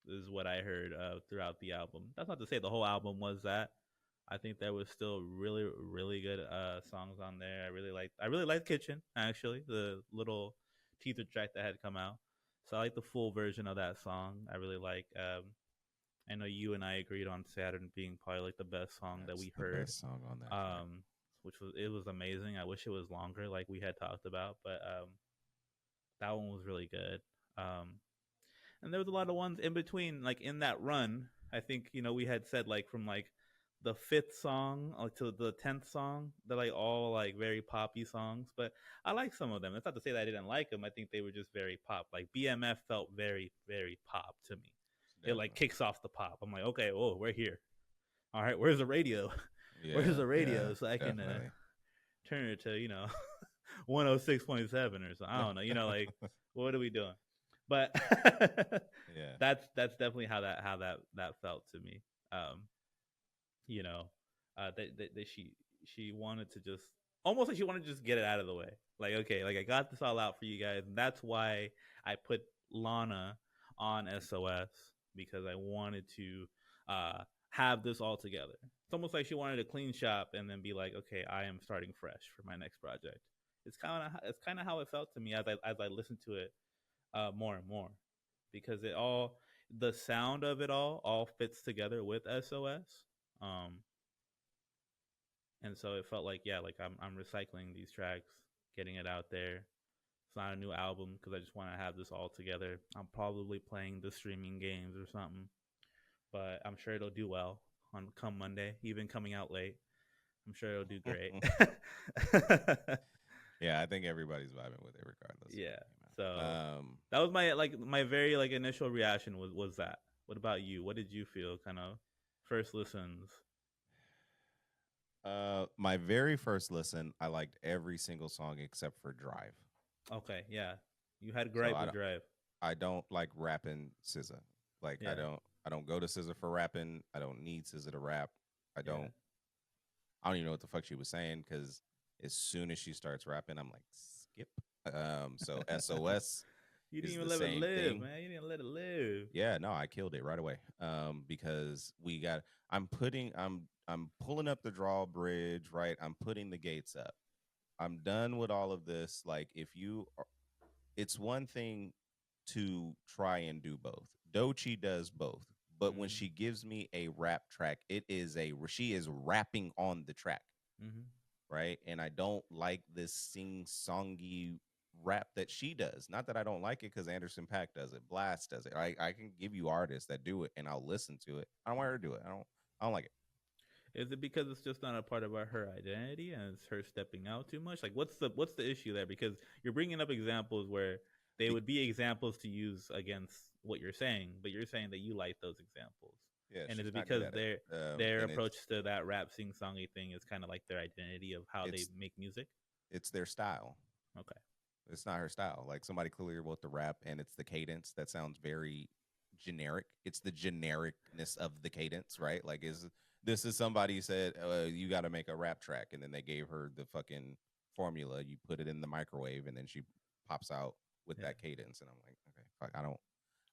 is what I heard throughout the album. That's not to say the whole album was that. I think there was still really really good songs on there. I really liked Kitchen, actually, the little teaser track that had come out. So I like the full version of that song. I really like. I know you and I agreed on Saturn being probably like the best song that That's we the heard. best song on that track. Which was amazing. I wish it was longer, like we had talked about, but that one was really good. Um, and there was a lot of ones in between, like in that run. I think we had said like from like the fifth song like to the 10th song, they're like all like very poppy songs. But I like some of them. It's not to say that I didn't like them. I think they were just very pop. Like BMF felt very very pop to me. It like Definitely. kicks off the pop. I'm like, okay, oh, we're here. All right, where's the radio? Yeah, Where's the radio yeah, so I can definitely. turn it to 106.7 or something. I don't know. Like, what are we doing? But Yeah. that's definitely how that felt to me. Um, you know, that she wanted to just almost like she wanted to just get it out of the way. Like, okay, like I got this all out for you guys, and that's why I put Lana on SOS, because I wanted to have this all together. It's almost like she wanted a clean shop and then be like, okay, I am starting fresh for my next project. It's kind of how it felt to me as I listened to it more and more, because the sound of it all fits together with SOS. Um, and so it felt like, yeah, like I'm recycling these tracks, getting it out there. It's not a new album because I just want to have this all together. I'm probably playing the streaming games or something, but I'm sure it'll do well on come Monday, even coming out late. I'm sure it'll do great. Yeah, I think everybody's vibing with it regardless of when Yeah. it came So out. that was my very like initial reaction was that. What about you? What did you feel kind of first listens? My very first listen, I liked every single song except for Drive. Okay, yeah. You had a So gripe with Drive. I don't like rapping SZA. Like Yeah. I don't go to SZA for rapping. I don't need SZA to rap. I Yeah. don't I don't even know what the fuck she was saying, because as soon as she starts rapping, I'm like, skip. So SOS You didn't is even the let it same live, thing. man. You didn't let it live. Yeah, no, I killed it right away. Because I'm pulling up the drawbridge, right? I'm putting the gates up. I'm done with all of this. Like, it's one thing to try and do both. Doechii does both, but when Mm-hmm. she gives me a rap track, she is rapping on the track, Mm-hmm. right? And I don't like this sing-songy rap that she does. Not that I don't like it, because Anderson .Paak does it, Blast does it. I can give you artists that do it, and I'll listen to it. I don't want her to do it. I don't like it. Is it because it's just not a part of her identity and it's her stepping out too much? Like, what's the issue there? Because you're bringing up examples where they Be- would be examples to use against what you're saying, but you're saying that you like those examples. yeah, And is she's it not good because at it. their And approach to that rap sing songy thing is kind of like their identity of how they it's make music? it's their style. Okay. It's not her style. Like, somebody clearly wrote the rap, and it's the cadence that sounds very generic. It's the genericness of the cadence, right? Like, this is somebody said, you got to make a rap track, and then they gave her the fucking formula. You put it in the microwave, and then she pops out with Yeah. that cadence, and I'm like, okay, fuck, I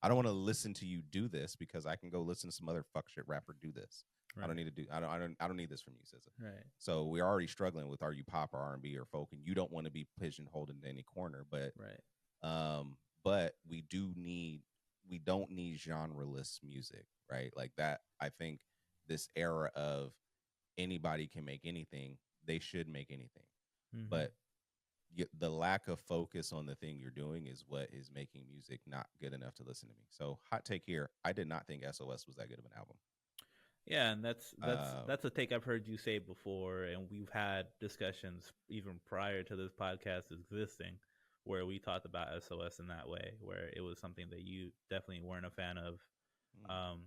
don't want to listen to you do this, because I can go listen to some other fuck shit rapper do this. Right. I don't need to do. I don't need this from you, SZA. Right. So we're already struggling with, are you pop or R&B or folk, and you don't want to be pigeonholed into any corner. But Right. but we don't need genreless music, right? Like that. I think this era of anybody can make anything, they should make anything. Mm-hmm. But the lack of focus on the thing you're doing is what is making music not good enough to listen to me. So, hot take here: I did not think SOS was that good of an album. Yeah, and that's a take I've heard you say before, and we've had discussions even prior to this podcast existing, where we talked about SOS in that way, where it was something that you definitely weren't a fan of, um,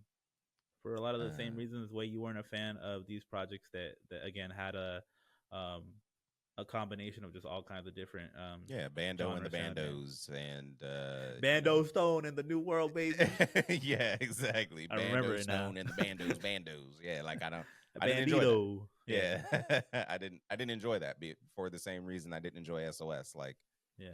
for a lot of the same reasons. Why you weren't a fan of these projects that again had um, a combination of just all kinds of different Bando and the Bandos and Bando Stone and the New World, baby. Yeah, exactly. I remember it Stone now. and the Bandos. Yeah, like I A didn't enjoy that. Yeah. I didn't enjoy that for the same reason I didn't enjoy SOS. Like,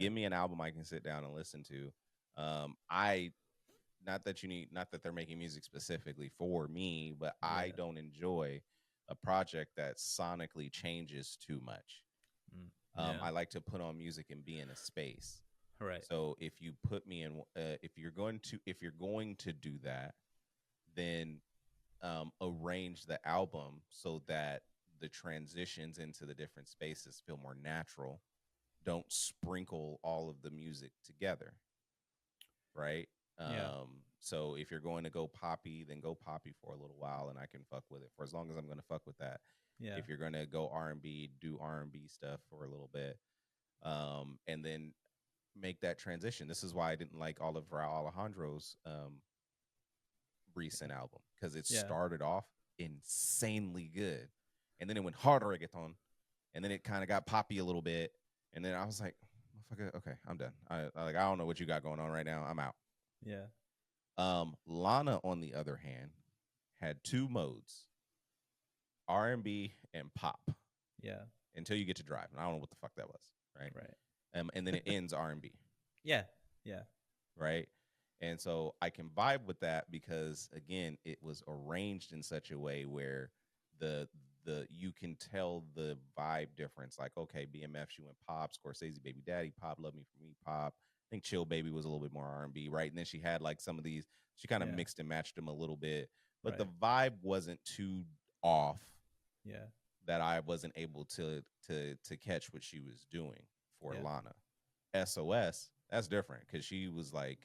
give me an album I can sit down and listen to. Not that they're making music specifically for me, but I don't enjoy a project that sonically changes too much. I like to put on music and be in a space. Right. So if you put me in, if you're going to do that, then arrange the album so that the transitions into the different spaces feel more natural. Don't sprinkle all of the music together. Right. So if you're going to go poppy, then go poppy for a little while, and I can fuck with it for as long as I'm going to fuck with that. Yeah. If you're going to go R&B, do R&B stuff for a little bit, and then make that transition. This is why I didn't like Oliver Alejandro's recent album, because it started off insanely good, and then it went hard reggaeton, and then it kind of got poppy a little bit, and then I was like, okay, I'm done. I don't know what you got going on right now. I'm out. Yeah. Lana, on the other hand, had two modes: R&B and pop. Yeah. Until you get to Drive, and I don't know what the fuck that was. Right. And then it ends R&B. Yeah. Right. And so I can vibe with that because, again, it was arranged in such a way where the you can tell the vibe difference. Like, okay, BMF, she went pop. Scorsese, Baby Daddy, pop. Love Me For Me, pop. I think Chill Baby was a little bit more R&B, right? And then she had like some of these. She kind of mixed and matched them a little bit, but the vibe wasn't too off. Yeah. That I wasn't able to catch what she was doing for Lana. SOS, that's different, because she was like,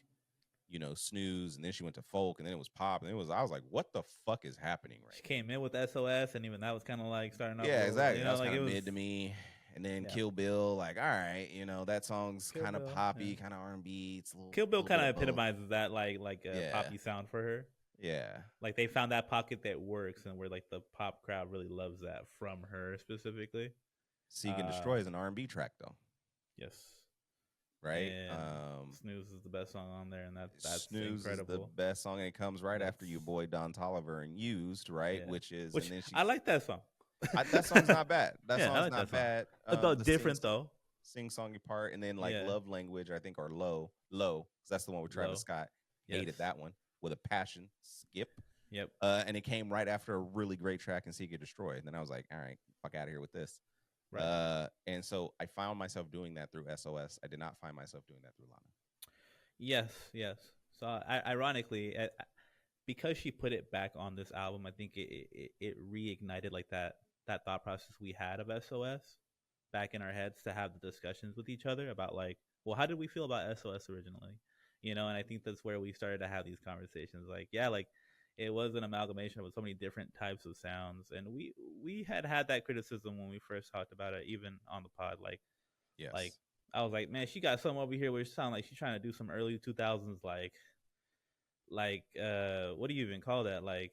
snooze, and then she went to folk, and then it was pop, and I was like, what the fuck is happening right She came in with SOS, and even that was kind of like starting off. Yeah, exactly. That was kind of mid to me. And then Kill Bill, like, all right, that song's kind of poppy, kind of R&B. It's a little Kill Bill kind of epitomizes that like a poppy sound for her. Yeah. Like they found that pocket that works, and where like the pop crowd really loves that from her specifically. Seek and Destroy is an R&B track though. Yes. Right? Snooze is the best song on there, and that's Snooze incredible. Is the best song, and it comes right after you boy Don Toliver and Used, right? Yeah. Which and then I like that song. That song's not bad. That song's not bad. It's different though. Sing-songy part, and then like Love Language, I think, or Low, because that's the one with Travis Scott. Hated that one with a passion. Skip. Yep. And it came right after a really great track in Seek and Destroy. And then I was like, all right, fuck out of here with this. Right. And so I found myself doing that through SOS. I did not find myself doing that through Lana. Yes. So ironically, because she put it back on this album, I think it reignited like that thought process we had of SOS back in our heads, to have the discussions with each other about like, well, how did we feel about SOS originally? And I think that's where we started to have these conversations. Like, like it was an amalgamation of so many different types of sounds, and we had that criticism when we first talked about it, even on the pod. Like, like I was like, man, she got something over here where it sounds like she's trying to do some early 2000s like what do you even call that, like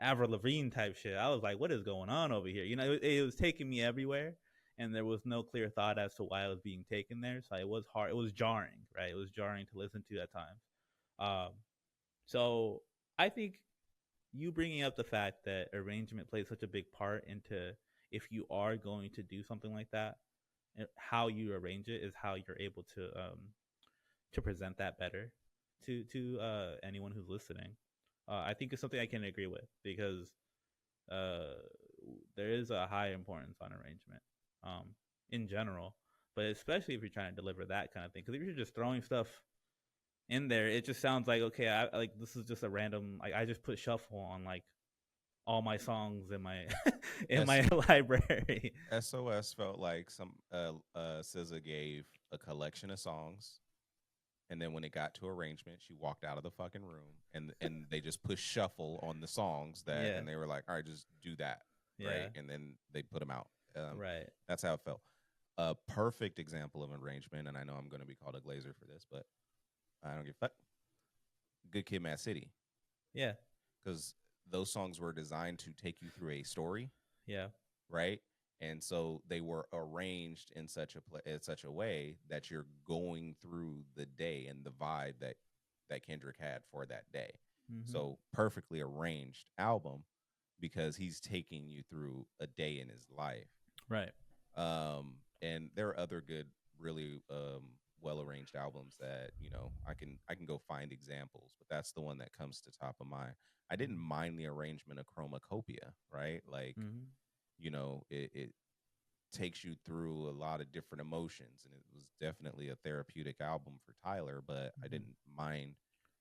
Avril Lavigne type shit. I was like, what is going on over here? It was taking me everywhere, and there was no clear thought as to why it was being taken there. So it was hard. It was jarring, right? It was jarring to listen to at times. So I think you bringing up the fact that arrangement plays such a big part into, if you are going to do something like that, how you arrange it is how you're able to present that better to anyone who's listening. I think it's something I can agree with, because there is a high importance on arrangement in general, but especially if you're trying to deliver that kind of thing. Because if you're just throwing stuff in there, it just sounds like, okay, I like, this is just a random, like, I just put shuffle on like all my songs in my my library. SOS felt like some SZA gave a collection of songs And then when it got to arrangement, she walked out of the fucking room, and they just pushed shuffle on the songs that, and they were like, all right, just do that, right? And then they put them out. Right. That's how it felt. A perfect example of arrangement, and I know I'm going to be called a glazer for this, but I don't give a fuck. Good Kid, Mad City. Yeah. Because those songs were designed to take you through a story. Yeah. Right. And so they were arranged in such a way that you're going through the day and the vibe that Kendrick had for that day. Mm-hmm. So perfectly arranged album because he's taking you through a day in his life. Right. And there are other good, really well-arranged albums that, you know, I can go find examples, but that's the one that comes to top of mind. I didn't mind the arrangement of Chromacopia, right? Like, you know, it takes you through a lot of different emotions, and it was definitely a therapeutic album for Tyler, but I didn't mind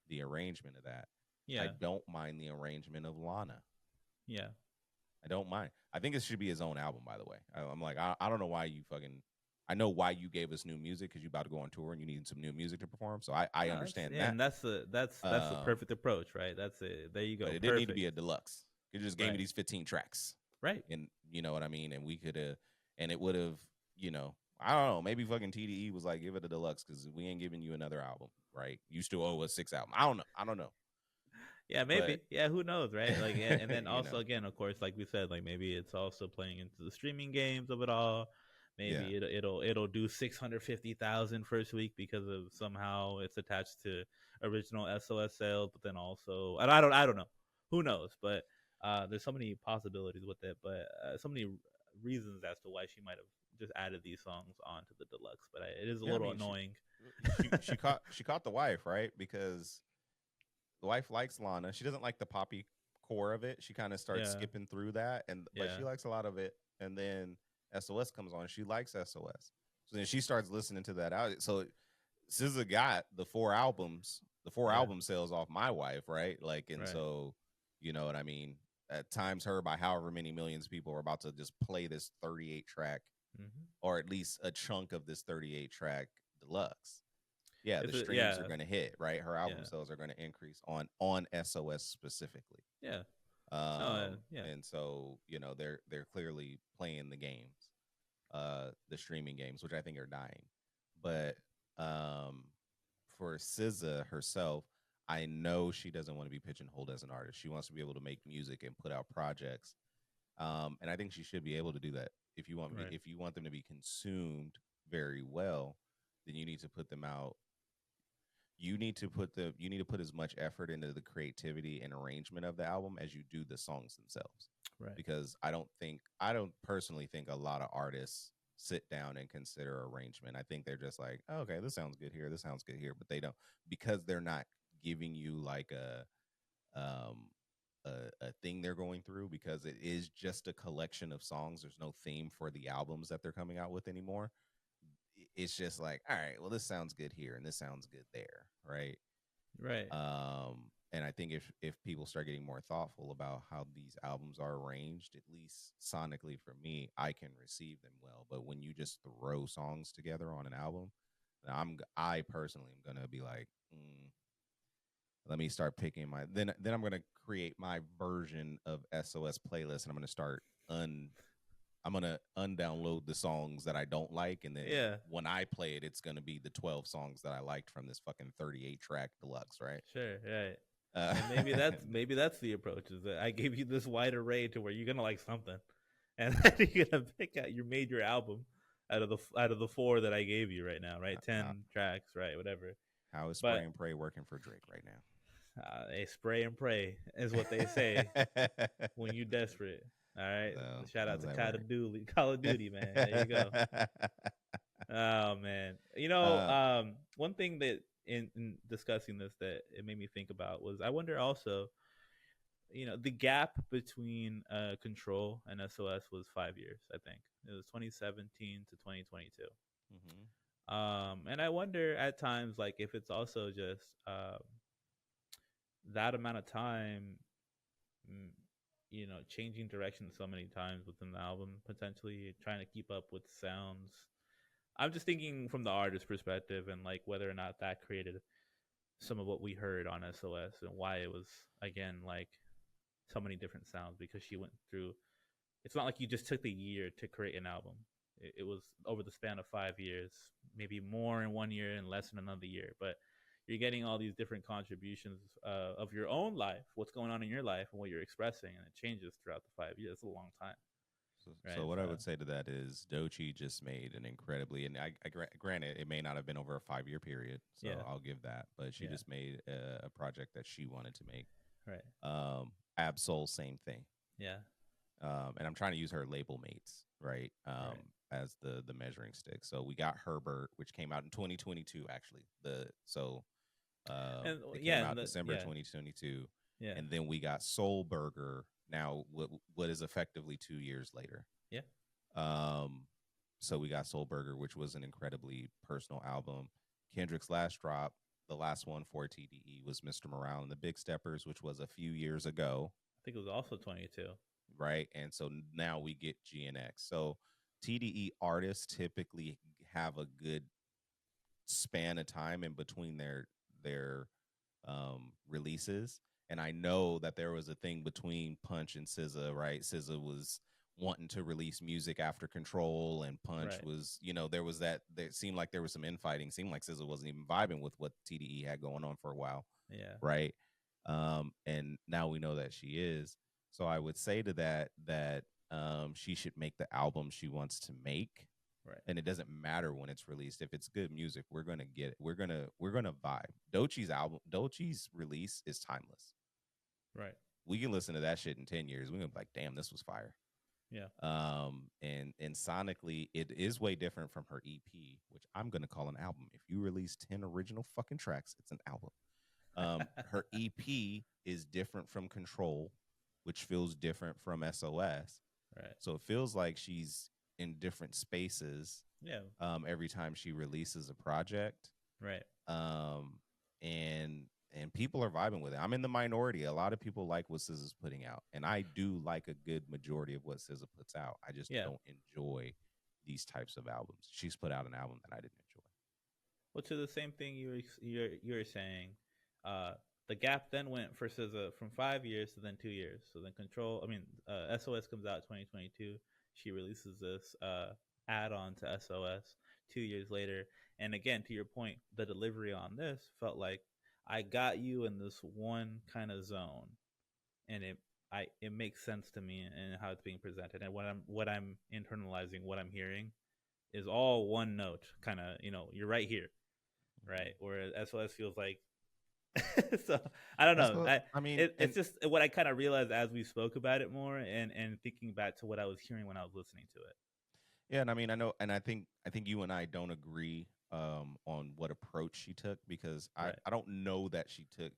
the arrangement of that. Yeah. I don't mind the arrangement of Lana. Yeah. I don't mind. I think it should be his own album, by the way. I'm like, I don't know why you fucking... I know why you gave us new music, because you about to go on tour and you need some new music to perform. So I understand that. And that's the perfect approach, right? That's it. There you go. But it didn't need to be a deluxe. You just gave me these 15 tracks. Right. And you know what I mean? And we could have, and it would have, you know, I don't know, maybe fucking TDE was like, give it a deluxe because we ain't giving you another album, right? You still owe us 6 albums. I don't know. Yeah, maybe. But, who knows, right? Like, and then also, again, of course, like we said, like maybe it's also playing into the streaming games of it all. Maybe it'll do 650,000 first week because of somehow it's attached to original SOS sales, but then also I don't know, who knows? But there's so many possibilities with it, but so many reasons as to why she might have just added these songs onto the deluxe. But it is a little annoying. She caught the wife, right? Because the wife likes Lana. She doesn't like the poppy core of it. She kind of starts skipping through that, but she likes a lot of it, and then SOS comes on. She likes SOS. So then she starts listening to that out. So SZA got the 4 albums, album sales off my wife, right? Like, and so, you know what I mean? At times her by however many millions of people are about to just play this 38 track or at least a chunk of this 38 track deluxe. Yeah, the streams are going to hit, right? Her album sales are going to increase on SOS specifically. Yeah. And so, you know, they're clearly playing the games, the streaming games, which I think are dying. But for SZA herself, I know she doesn't want to be pigeonholed as an artist. She wants to be able to make music and put out projects, and I think she should be able to do that. If you want if you want them to be consumed very well, then you need to put them out. You need to put as much effort into the creativity and arrangement of the album as you do the songs themselves. Right. Because I don't personally think a lot of artists sit down and consider arrangement. I think they're just like, oh, okay, this sounds good here, this sounds good here, but they don't, because they're not giving you like a thing they're going through, because it is just a collection of songs. There's no theme for the albums that they're coming out with anymore. It's just like, all right, well, this sounds good here and this sounds good there, right? Right. And I think if people start getting more thoughtful about how these albums are arranged, at least sonically for me, I can receive them well. But when you just throw songs together on an album, I personally am gonna be like, let me start picking my. Then I'm gonna create my version of SOS playlist, and I'm gonna start I'm going to undownload the songs that I don't like. And then when I play it, it's going to be the 12 songs that I liked from this fucking 38 track deluxe. Right. Sure. Right. And maybe that's the approach, is that I gave you this wide array to where you're going to like something, and then you're going to pick out, you made your album out of the 4 that I gave you right now. Right. 10 tracks. Right. Whatever. How is Spray and Pray working for Drake right now? Hey, spray and pray is what they say when you desperate. All right. So, shout out to Call of Duty, man. There you go. Oh man. You know, one thing that in discussing this that it made me think about was, I wonder also, you know, the gap between Control and SOS was 5 years. I think it was 2017 to 2022. And I wonder at times, like, if it's also just that amount of time, you know, changing direction so many times within the album, potentially trying to keep up with sounds. I'm just thinking from the artist perspective and like whether or not that created some of what we heard on SOS and why it was again like so many different sounds because she went through. It's not like you just took the year to create an album. It was over the span of 5 years, maybe more in 1 year and less in another year. But you're getting all these different contributions of your own life, what's going on in your life, and what you're expressing, and it changes throughout the 5 years. It's a long time. Right? So what I would say to that is Doechii just made an incredibly, and granted, it may not have been over a 5 year period, so Yeah. I'll give that, but she Yeah. just made a project that she wanted to make. Right. Absol, same thing. Yeah. And I'm trying to use her label mates, right, as the measuring stick. So we got Herbert, which came out in 2022, actually. It came out December 2022. Yeah. And then we got Soul Burger. Now, what is effectively 2 years later? Yeah. So we got Soul Burger, which was an incredibly personal album. Kendrick's last drop, the last one for TDE, was Mr. Morale and the Big Steppers, which was a few years ago. I think it was also 22. Right. And so now we get GNX. So TDE artists typically have a good span of time in between their releases. And I know that there was a thing between Punch and SZA, right? SZA was wanting to release music after Control, and Punch was, there was that. It seemed like there was some infighting. It seemed like SZA wasn't even vibing with what TDE had going on for a while. Yeah. Right. And now we know that she is. So I would say to that she should make the album she wants to make. Right. And it doesn't matter when it's released. If it's good music, we're gonna get it. We're gonna vibe. Doechii's release is timeless. Right. We can listen to that shit in 10 years. We're gonna be like, damn, this was fire. Yeah. And sonically, it is way different from her EP, which I'm gonna call an album. If you release 10 original fucking tracks, it's an album. Her EP is different from Control, which feels different from SOS. Right. So it feels like she's in different spaces. Yeah. Every time she releases a project. Right. And people are vibing with it. I'm in the minority. A lot of people like what SZA's putting out, and I do like a good majority of what SZA puts out. I just don't enjoy these types of albums. She's put out an album that I didn't enjoy. Well, to the same thing you were saying, the gap then went for SZA from 5 years to then 2 years. So then SOS comes out 2022. She releases this add-on to SOS 2 years later. And again, to your point, the delivery on this felt like I got you in this one kind of zone, and it makes sense to me and how it's being presented. And what I'm internalizing, what I'm hearing, is all one note. Kind of, you're right here, right? Whereas SOS feels like. So I don't know. It's just what I kind of realized as we spoke about it more, and thinking back to what I was hearing when I was listening to it. Yeah, and I know, and I think you and I don't agree on what approach she took, because I don't know that she took.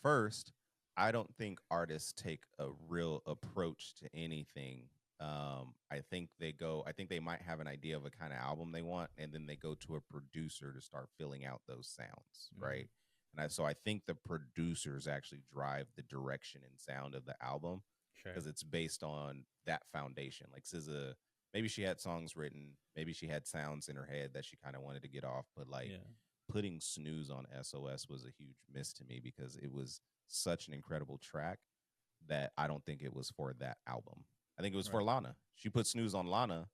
First, I don't think artists take a real approach to anything. I think they might have an idea of a kind of album they want, and then they go to a producer to start filling out those sounds, right? And so I think the producers actually drive the direction and sound of the album, because it's based on that foundation. Like SZA, maybe she had songs written, maybe she had sounds in her head that she kind of wanted to get off, but putting Snooze on SOS was a huge miss to me, because it was such an incredible track that I don't think it was for that album. I think it was for Lana. She put Snooze on Lana.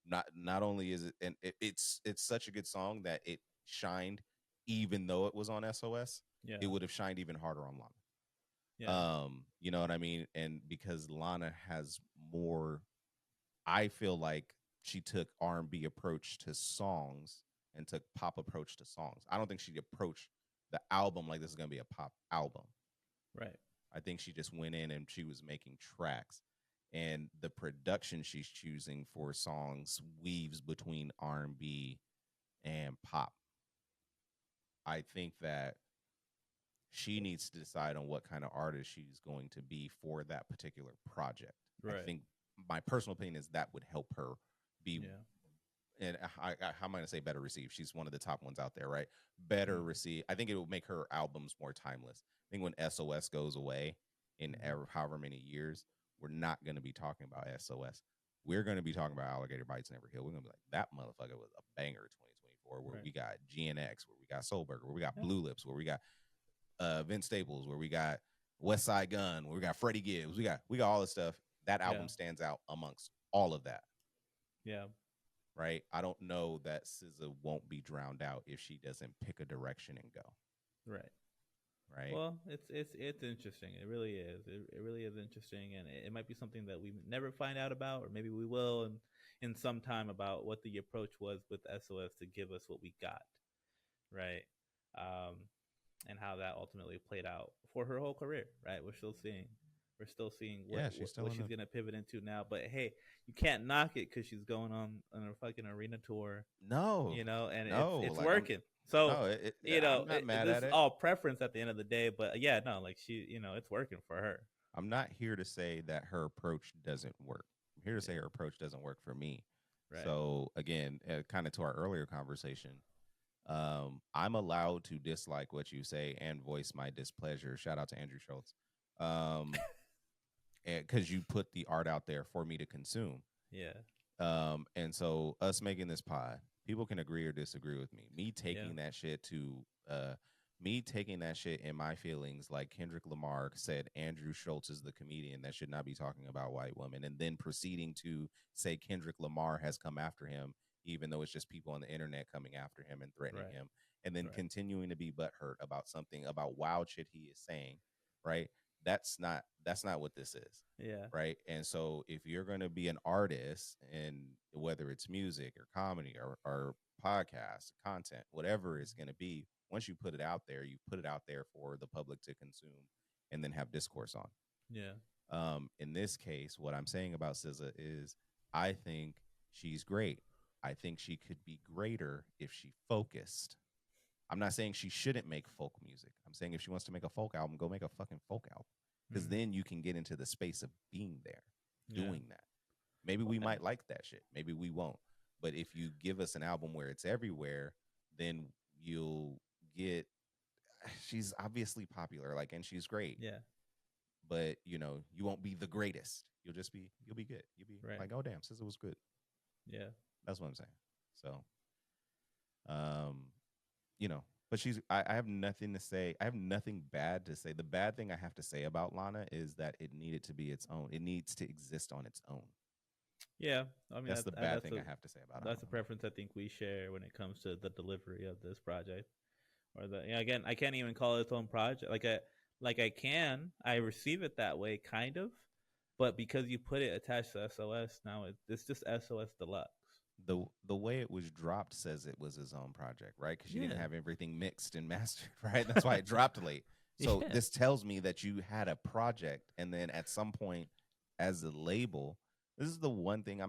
Not only is it, and it's such a good song that it shined. Even though it was on SOS, it would have shined even harder on Lana. Yeah. You know what I mean? And because Lana has more, I feel like she took R&B approach to songs and took pop approach to songs. I don't think she approached the album like this is going to be a pop album. Right. I think she just went in and she was making tracks. And the production she's choosing for songs weaves between R&B and pop. I think that she needs to decide on what kind of artist she's going to be for that particular project. Right. I think my personal opinion is that would help her be, and how am I going to say better received? She's one of the top ones out there, right? Better received. I think it will make her albums more timeless. I think when SOS goes away in however many years, we're not going to be talking about SOS. we're going to be talking about Alligator Bites and Every Hill. We're going to be like, that motherfucker was a banger 2024, where we got GNX, where we got Soulburger, where we got Blue Lips, where we got Vince Staples, where we got West Side Gun, where we got Freddie Gibbs. We got all this stuff. That album stands out amongst all of that. Yeah. Right? I don't know that SZA won't be drowned out if she doesn't pick a direction and go. Right. Right. Well, it's interesting. It really is. It really is interesting, and it might be something that we never find out about, or maybe we will in some time, about what the approach was with SOS to give us what we got, right? And how that ultimately played out for her whole career, right? We're still seeing what she's going to pivot into now. But hey, you can't knock it because she's going on a fucking arena tour. No, and it's like, working. I'm not mad this at it. All preference at the end of the day, but like she, it's working for her. I'm not here to say that her approach doesn't work. I'm here to say her approach doesn't work for me. Right. So again, kind of to our earlier conversation, I'm allowed to dislike what you say and voice my displeasure. Shout out to Andrew Schultz. Because you put the art out there for me to consume. Yeah. And so us making this pod, people can agree or disagree with me. Me taking that shit in my feelings, like Kendrick Lamar said, Andrew Schultz is the comedian that should not be talking about white women, and then proceeding to say Kendrick Lamar has come after him, even though it's just people on the internet coming after him and threatening him, and then continuing to be butthurt about something, about wild shit he is saying, right? That's not what this is. Yeah. Right. And so if you're going to be an artist, and whether it's music or comedy or podcast content, whatever it's going to be, once you put it out there, you put it out there for the public to consume and then have discourse on. Yeah. In this case, what I'm saying about SZA is I think she's great. I think she could be greater if she focused. I'm not saying she shouldn't make folk music. I'm saying if she wants to make a folk album, go make a fucking folk album. Because then you can get into the space of being there, doing that. Maybe we might like that shit. Maybe we won't. But if you give us an album where it's everywhere, then you'll get, she's obviously popular, like, and she's great. Yeah. But, you won't be the greatest. You'll be good. You'll be like, oh, damn, SZA was good. Yeah. That's what I'm saying. So, but I have nothing to say. I have nothing bad to say. The bad thing I have to say about Lana is that it needed to be its own. It needs to exist on its own. Yeah. I mean, that's the bad thing I have to say about it. That's a preference I think we share when it comes to the delivery of this project. Or again, I can't even call it its own project. I receive it that way, kind of. But because you put it attached to SOS, now it's just SOS Deluxe. The way it was dropped says it was his own project, right? Because you didn't have everything mixed and mastered, right? That's why it dropped late. So this tells me that you had a project, and then at some point, as a label, this is the one thing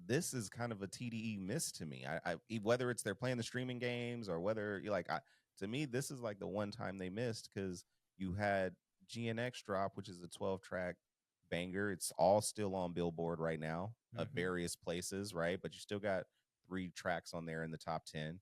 this is kind of a TDE miss to me. I whether it's they're playing the streaming games or whether you're like, to me, this is like the one time they missed, because you had GNX drop, which is a 12-track banger. It's all still on Billboard right now at various places, right? But you still got 3 tracks on there in the top 10.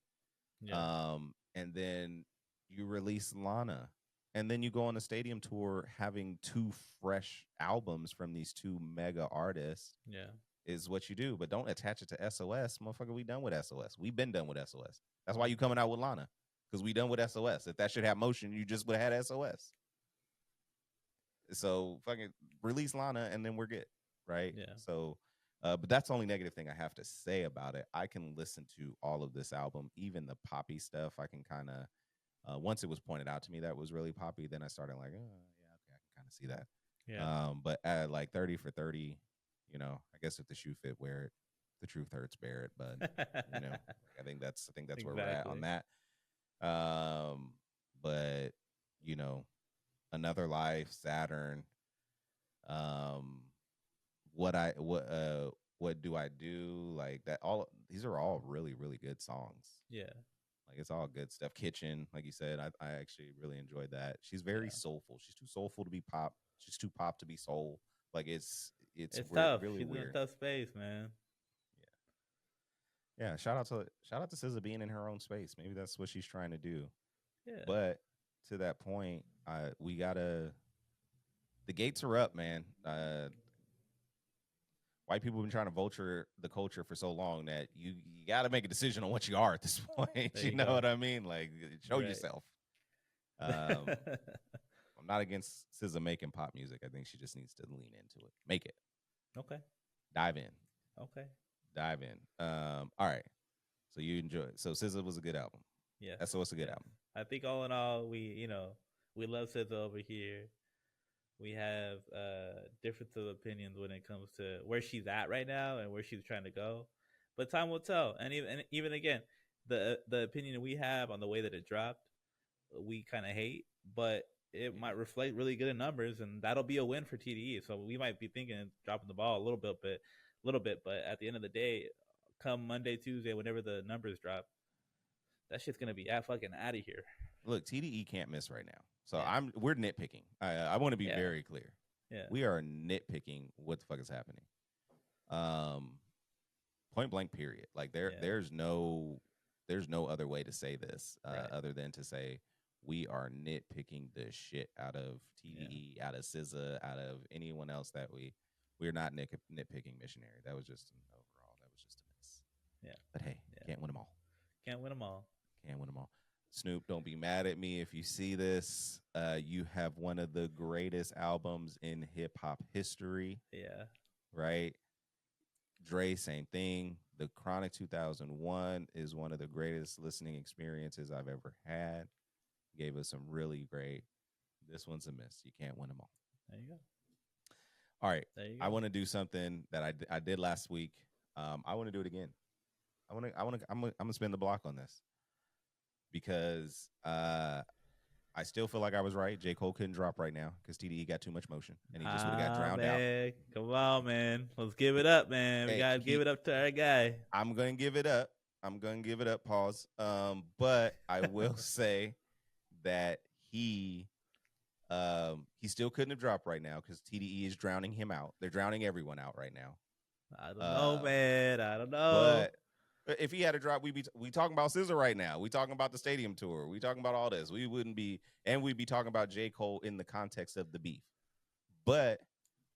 Yeah. And then you release Lana, and then you go on a stadium tour having 2 fresh albums from these 2 mega artists. Yeah, is what you do. But don't attach it to SOS, motherfucker. We done with SOS. We've been done with SOS. That's why you coming out with Lana, because we done with SOS. If that should have motion, you just would have had SOS. So fucking release Lana, and then we're good, right? Yeah. So, but that's the only negative thing I have to say about it. I can listen to all of this album, even the poppy stuff. I can kind of, once it was pointed out to me that was really poppy, then I started like, oh, yeah, okay, I can kind of see that. Yeah. But at like 30 for 30, I guess if the shoe fit, wear it. The truth hurts, bear it. But I think that's exactly where we're at on that. But Another Life, Saturn. What do I do? Like that. These are all really, really good songs. Yeah. Like it's all good stuff. Kitchen, like you said, I actually really enjoyed that. She's very soulful. She's too soulful to be pop. She's too pop to be soul. Like it's tough. Really She's weird. in a tough space, man. Yeah. Shout out to SZA being in her own space. Maybe that's what she's trying to do. Yeah. But to that point, the gates are up, man. white people have been trying to vulture the culture for so long that you got to make a decision on what you are at this point. You know what I mean? Like, show yourself. I'm not against SZA making pop music. I think she just needs to lean into it. Make it. Okay. Dive in. Okay. Dive in. All right. So you enjoy it. So SZA was a good album. Yeah. That's what's a good album. I think all in all, we love SZA over here. We have difference of opinions when it comes to where she's at right now and where she's trying to go. But time will tell. And even again, the opinion we have on the way that it dropped, we kind of hate, but it might reflect really good in numbers, and that'll be a win for TDE. So we might be thinking of dropping the ball a little bit, but at the end of the day, come Monday, Tuesday, whenever the numbers drop, that shit's gonna be fucking out of here. Look, TDE can't miss right now. So we're nitpicking. I want to be very clear. Yeah, we are nitpicking what the fuck is happening. Point blank. Period. Like there's no other way to say this other than to say we are nitpicking the shit out of TDE, out of SZA, out of anyone else that we're not nitpicking Missionary. That was just an overall. That was just a miss. Yeah. But hey, can't win them all. Can't win them all. Can't win them all. Snoop, don't be mad at me if you see this. You have one of the greatest albums in hip hop history. Yeah. Right? Dre, same thing. The Chronic 2001 is one of the greatest listening experiences I've ever had. Gave us some really great. This one's a miss. You can't win them all. There you go. All right. There you go. I want to do something that I did last week. I want to do it again. I'm gonna spin the block on this because I still feel like I was right. J. Cole couldn't drop right now because TDE got too much motion and he just would have got drowned out. Come on, man. Let's give it up, man. We gotta give it up to our guy. I'm gonna give it up. Pause. But I will say that he still couldn't have dropped right now because TDE is drowning him out. They're drowning everyone out right now. I don't know, man. I don't know. But if he had a drop, we talking about SZA right now. We talking about the stadium tour. We talking about all this. We wouldn't be, and we'd be talking about J. Cole in the context of the beef. But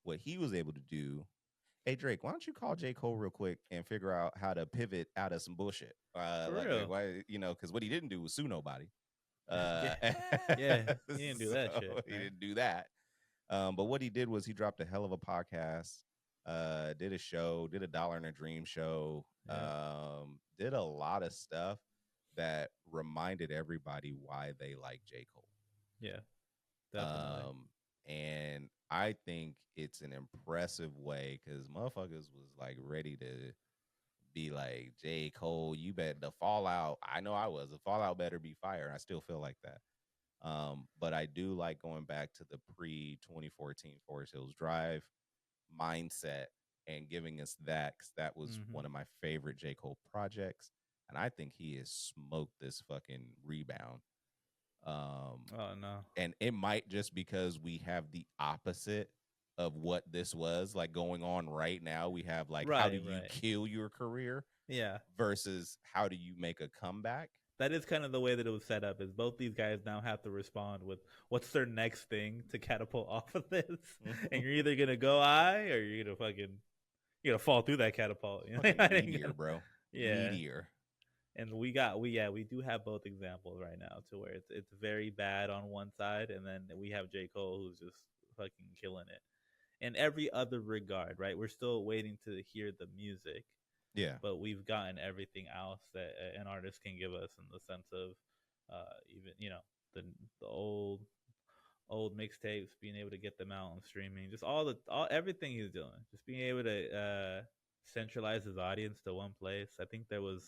what he was able to do, hey Drake, why don't you call J. Cole real quick and figure out how to pivot out of some bullshit? Why, because what he didn't do was sue nobody. He didn't do that shit. He didn't do that. But what he did was he dropped a hell of a podcast. Did a show, did a $1 in a Dream show, did a lot of stuff that reminded everybody why they like J. Cole. Yeah, definitely. And I think it's an impressive way because motherfuckers was like ready to be like, J. Cole, you bet the fallout. I know I was. The fallout better be fire. I still feel like that. But I do like going back to the pre-2014 Forest Hills Drive mindset and giving us that because that was one of my favorite J. Cole projects, and I think he has smoked this fucking rebound. Oh no. And it might just because we have the opposite of what this was like going on right now. We have like how do you kill your career? Yeah. Versus how do you make a comeback? That is kind of the way that it was set up, is both these guys now have to respond with what's their next thing to catapult off of this. And you're either going to go high or you're going to fall through that catapult. You know? Meteor, bro. Yeah. Meteor. And we do have both examples right now to where it's very bad on one side, and then we have J. Cole who's just fucking killing it in every other regard, right? We're still waiting to hear the music. Yeah, but we've gotten everything else that an artist can give us in the sense of even the old mixtapes, being able to get them out on streaming, just everything he's doing, just being able to centralize his audience to one place. I think there was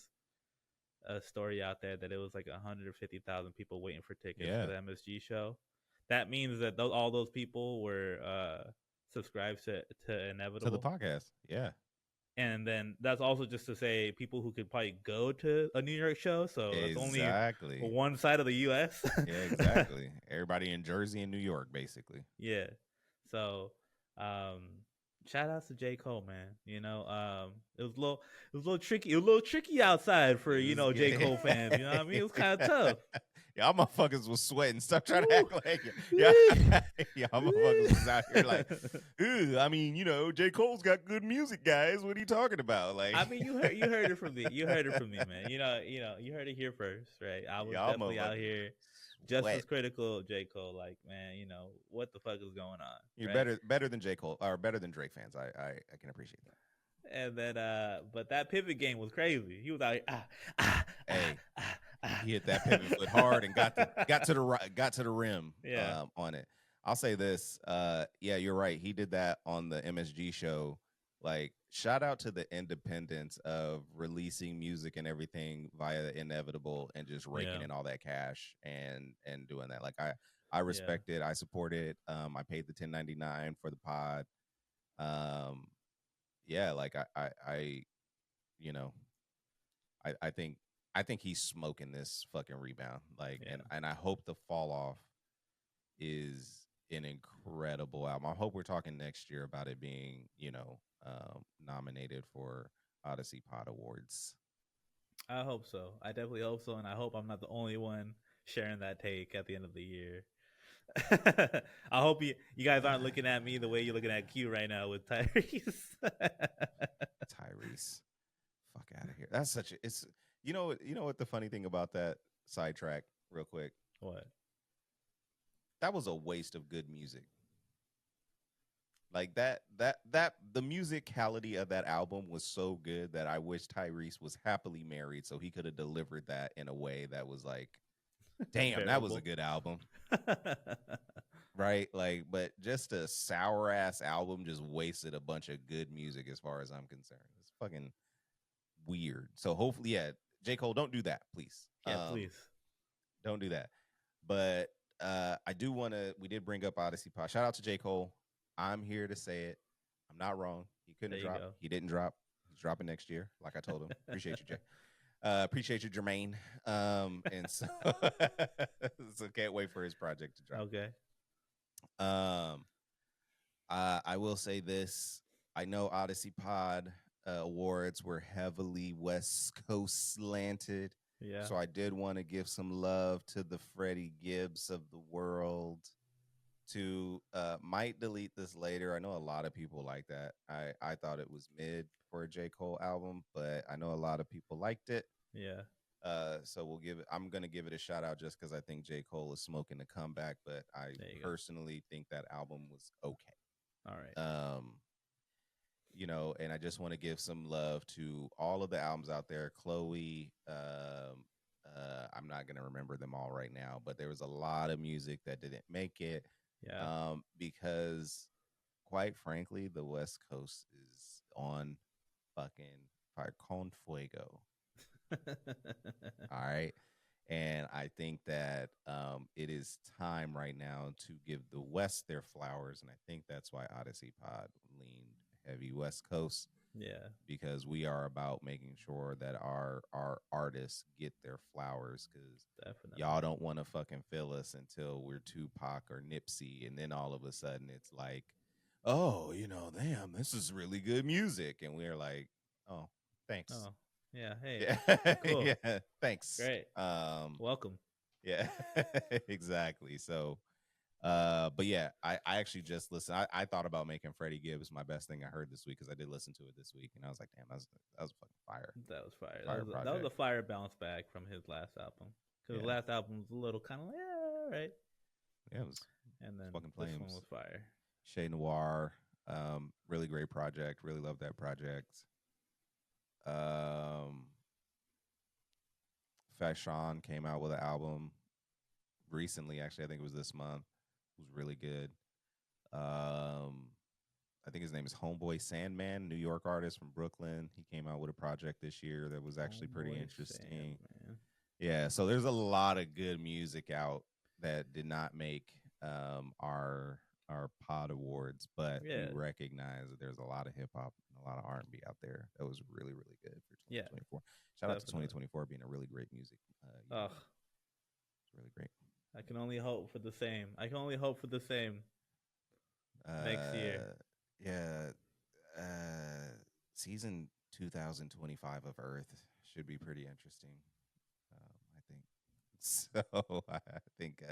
a story out there that it was like 150,000 people waiting for tickets for the MSG show. That means that all those people were subscribed to Inevitable, to the podcast. Yeah. And then that's also just to say people who could probably go to a New York show. So it's only one side of the U.S. Yeah, exactly. Everybody in Jersey and New York, basically. Yeah. So shout outs to J. Cole, man. It was a little tricky. It was a little tricky outside for J. Cole fans. You know what I mean? It was kind of tough. y'all motherfuckers was sweating. Stop trying to act like y'all motherfuckers was out here like, I mean, J. Cole's got good music, guys. What are you talking about? Like, I mean, you heard it from me. You heard it from me, man. You heard it here first, right? I was definitely out here just as critical of J. Cole. Like, man, what the fuck is going on? You're right? better than J. Cole, or better than Drake fans. I can appreciate that. And then, but that pivot game was crazy. He was out here, he hit that pivot foot hard and got to the rim. On it. I'll say this. Yeah, you're right. He did that on the MSG show. Like, shout out to the independence of releasing music and everything via the Inevitable and just raking in all that cash and doing that. Like, I respect it. I support it. I paid the $10.99 for the pod. Yeah, like I think he's smoking this fucking rebound. Like, and I hope the fall off is an incredible album. I hope we're talking next year about it being, nominated for Odyssey Pod Awards. I hope so. I definitely hope so, and I hope I'm not the only one sharing that take at the end of the year. I hope you guys aren't looking at me the way you're looking at Q right now with Tyrese. Tyrese, fuck out of here. That's such a. It's you know what the funny thing about that sidetrack, real quick. What? That was a waste of good music. Like that the musicality of that album was so good that I wish Tyrese was happily married so he could have delivered that in a way that was like, damn, that was a good album. Right? Like, but just a sour ass album just wasted a bunch of good music as far as I'm concerned. It's fucking weird. So hopefully, J. Cole, don't do that, please. Yeah, please. Don't do that. But I do want to, we did bring up Odyssey Pod. Shout out to J. Cole. I'm here to say it. I'm not wrong. He couldn't drop. He didn't drop. He's dropping next year, like I told him. Appreciate you, Jay. Appreciate you, Jermaine. And so, so can't wait for his project to drop. Okay. I will say this. I know Odyssey Pod awards were heavily West Coast slanted. Yeah. So I did want to give some love to the Freddie Gibbs of the world. To might delete this later. I know a lot of people like that. I thought it was mid for a J. Cole album, but I know a lot of people liked it. Yeah. So we'll give it. I'm gonna give it a shout out just because I think J. Cole is smoking the comeback, but I personally think that album was okay. All right. And I just want to give some love to all of the albums out there. Chloe, I'm not gonna remember them all right now, but there was a lot of music that didn't make it. Yeah. Because quite frankly, the West Coast is on fucking fire con fuego. All right. And I think that it is time right now to give the West their flowers. And I think that's why Odyssey Pod leaned heavy West Coast. Yeah. Because we are about making sure that our artists get their flowers, because y'all don't want to fucking fill us until we're Tupac or Nipsey, and then all of a sudden it's like, oh, damn, this is really good music, and we're like, oh, thanks. Oh, yeah. Hey. Yeah. Cool. Yeah. Thanks. Great. Welcome. Yeah. Exactly. So. But yeah, I actually just listened. I thought about making Freddie Gibbs my best thing I heard this week because I did listen to it this week, and I was like, damn, that was fucking fire. That was fire. That was a fire bounce back from his last album. Because his last album was a little kind of like, yeah, right. Yeah, it was. And then fucking this one was fire. Chez Noir, really great project. Really love that project. Fashion came out with an album recently. Actually, I think it was this month. It was really good. I think his name is Homeboy Sandman, New York artist from Brooklyn. He came out with a project this year that was actually pretty interesting. Sandman. Yeah, so there's a lot of good music out that did not make our pod awards, but we recognize that there's a lot of hip hop and a lot of R&B out there that was really, really good for 2024. Shout out to 2024 being a really great music year. It's really great. I can only hope for the same. Next year. Yeah. Season 2025 of Earth should be pretty interesting. I think So I think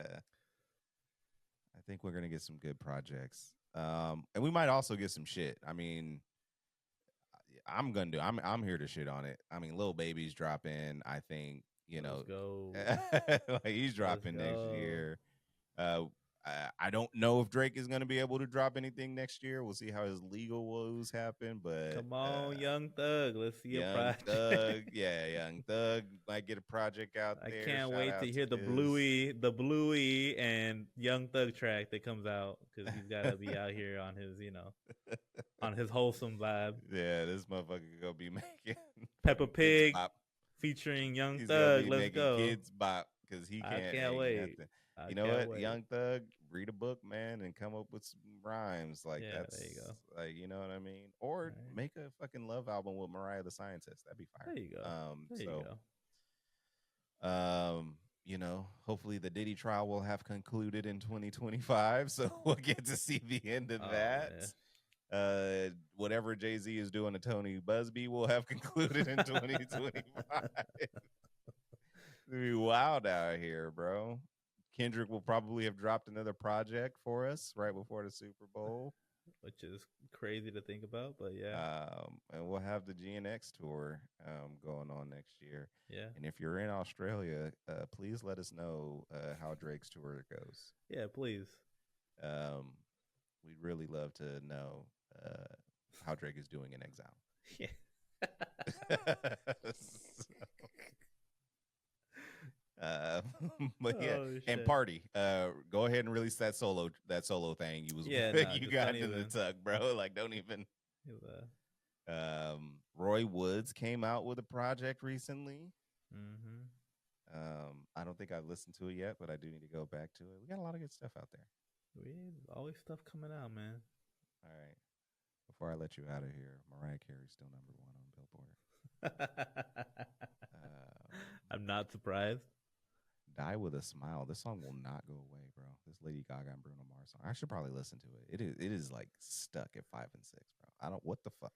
we're gonna get some good projects, and we might also get some shit. I mean, I'm here to shit on it. I mean, Lil Baby's dropping. I think Let's go. like he's dropping next go. year. I don't know if Drake is going to be able to drop anything next year. We'll see how his legal woes happen. But Come on, Young Thug. Let's see a Young project. Thug, yeah, Young Thug might get a project out I there. can't Shout wait out to hear the Bluey and Young Thug track that comes out because he's got to be out here on his, on his wholesome vibe. Yeah, this motherfucker gonna be making Peppa Pig featuring Young He's Thug. Gonna be Let's making go. Kids bop because he can't. I can't wait. You know what, Young Thug, read a book, man, and come up with some rhymes. Like that's there you go. Like, you know what I mean? Or make a fucking love album with Mariah the Scientist. That'd be fire. There you go. There you go. You know, hopefully the Diddy trial will have concluded in 2025, so we'll get to see the end of that. Yeah. Whatever Jay-Z is doing to Tony Busby will have concluded in 2025. It'll be wild out here, bro. Kendrick will probably have dropped another project for us right before the Super Bowl, which is crazy to think about, but yeah. And we'll have the GNX tour going on next year. Yeah. And if you're in Australia, please let us know how Drake's tour goes. Yeah, please. We'd really love to know how Drake is doing in exile. Yeah. But yeah, and party. Go ahead and release that solo thing you was you got in the tug, bro. Like, don't even. Roy Woods came out with a project recently. Mm-hmm. I don't think I've listened to it yet, but I do need to go back to it. We got a lot of good stuff out there. Always stuff coming out, man. All right. Before I let you out of here, Mariah Carey's still #1 on Billboard. I'm not surprised. Die with a Smile. This song will not go away, bro. This Lady Gaga and Bruno Mars song. I should probably listen to it. It is like stuck at 5 and 6, bro. What the fuck?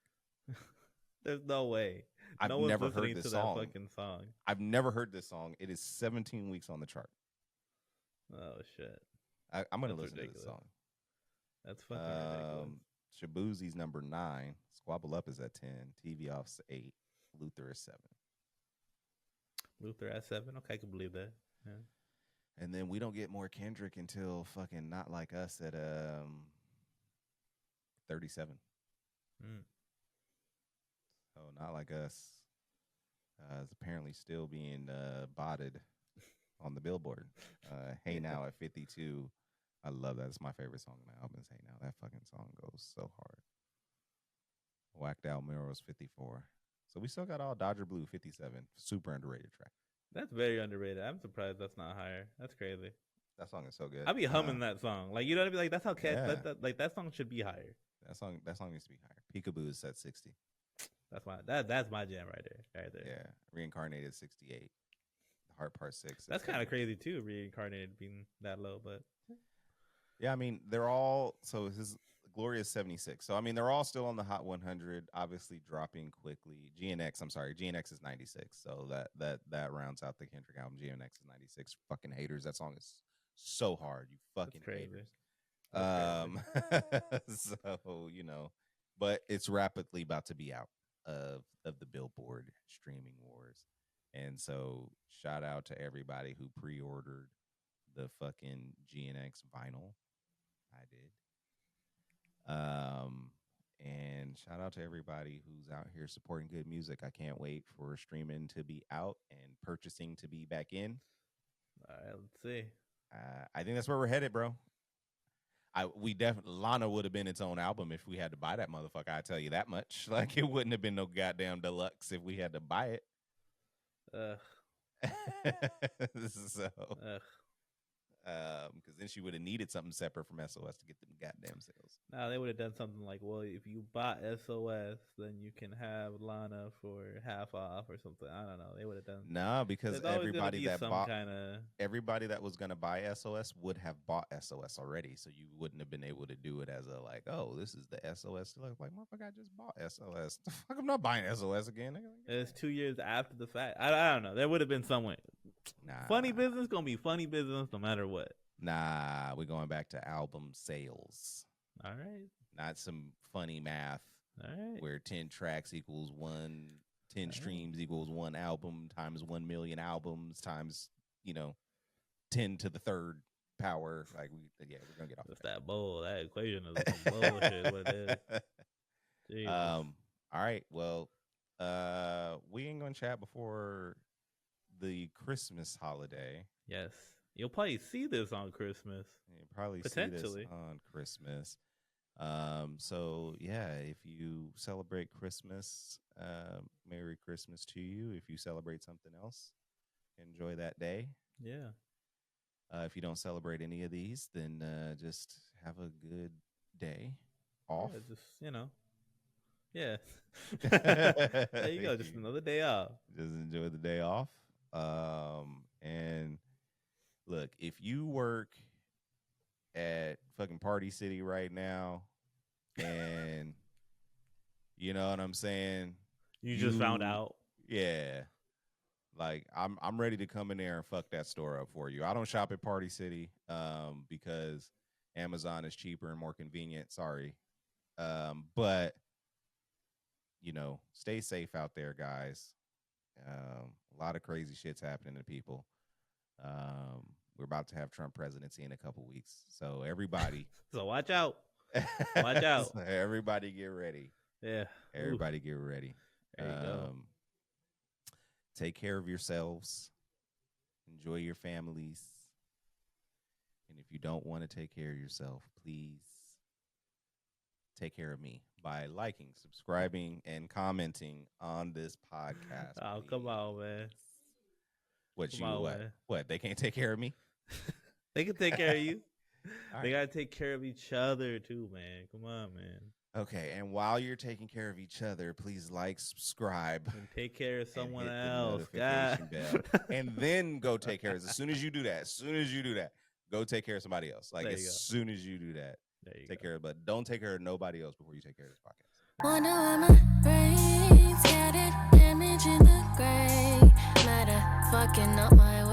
There's no way. I've never heard this song. That fucking song. I've never heard this song. It is 17 weeks on the chart. Oh shit. I'm gonna listen to this song. That's fucking ridiculous. Shabuzi's #9. Squabble Up is at 10. TV Off's 8. Luther is 7. Luther at 7. Okay, I can believe that. Yeah. And then we don't get more Kendrick until fucking Not Like Us at 37. So Not Like Us is apparently still being botted on the Billboard. Hey Now at 52. I love that. It's my favorite song on the album is Hey Now. That fucking song goes so hard. Whacked Out Mirrors 54. So we still got all Dodger Blue 57. Super underrated track. That's very underrated. I'm surprised that's not higher. That's crazy. That song is so good. I'd be humming that song. Like, you know what I mean? Like, that's how that song should be higher. That song needs to be higher. Peekaboo is at 60. That's my jam right there. Yeah. Reincarnated 68. The Heart Part 6. That's kind of crazy too, Reincarnated being that low, but yeah, I mean, they're all his Gloria's 76. So I mean, they're all still on the Hot 100, obviously dropping quickly. GNX is 96. So that rounds out the Kendrick album. GNX is 96. Fucking haters. That song is so hard. You fucking haters. So, you know, but it's rapidly about to be out of the Billboard streaming wars. And so shout out to everybody who pre-ordered the fucking GNX vinyl. I did. And shout out to everybody who's out here supporting good music. I can't wait for streaming to be out and purchasing to be back in. All right, let's see. I think that's where we're headed, bro. Lana would have been its own album if we had to buy that motherfucker. I tell you that much. Like, it wouldn't have been no goddamn deluxe if we had to buy it. Because then she would have needed something separate from SOS to get them goddamn sales. No, they would have done something like, well, if you bought SOS, then you can have Lana for half off or something. I don't know. They would have done. No, because everybody that bought, kinda... everybody that was gonna buy SOS would have bought SOS already, so you wouldn't have been able to do it as a like, oh, this is the SOS. Like, motherfucker, I just bought SOS. The fuck, I'm not buying SOS again. It's 2 years after the fact. I don't know. There would have been some way. Funny business gonna be funny business no matter what. Nah, we're going back to album sales. All right. Not some funny math. All right. Where 10 tracks equals 10 streams equals 1 album times 1 million albums times, 10 to the third power. Like we're gonna get off. That's that bull. That equation is some bullshit. What it is. All right. Well, we ain't gonna chat before the Christmas holiday. Yes. You'll probably see this on Christmas. You'll probably see this on Christmas. So yeah, if you celebrate Christmas, Merry Christmas to you. If you celebrate something else, enjoy that day. Yeah. If you don't celebrate any of these, then just have a good day off. Yeah, just yeah. There you go. Just another day off. Just enjoy the day off. And look, if you work at fucking Party City right now, and you know what I'm saying, you just found out. Yeah, like I'm ready to come in there and fuck that store up for you. I don't shop at Party City because Amazon is cheaper and more convenient. Sorry, but stay safe out there, guys. A lot of crazy shit's happening to people. We're about to have Trump presidency in a couple weeks, so everybody. So watch out. Watch out. So everybody get ready. Yeah. Everybody get ready. There you go. Take care of yourselves. Enjoy your families. And if you don't want to take care of yourself, please take care of me by liking, subscribing, and commenting on this podcast. Oh, come on, man. What? They can't take care of me? They can take care of you. All they right. got to take care of each other, too, man. Come on, man. Okay, and while you're taking care of each other, please like, subscribe, and take care of someone and hit else. the notification bell, and then go take care of it. As soon as you do that, go take care of somebody else. Like soon as you do that, take care of it. But don't take care of nobody else before you take care of this podcast. Wonder why my brain scattered, image in the gray matter, fucking up my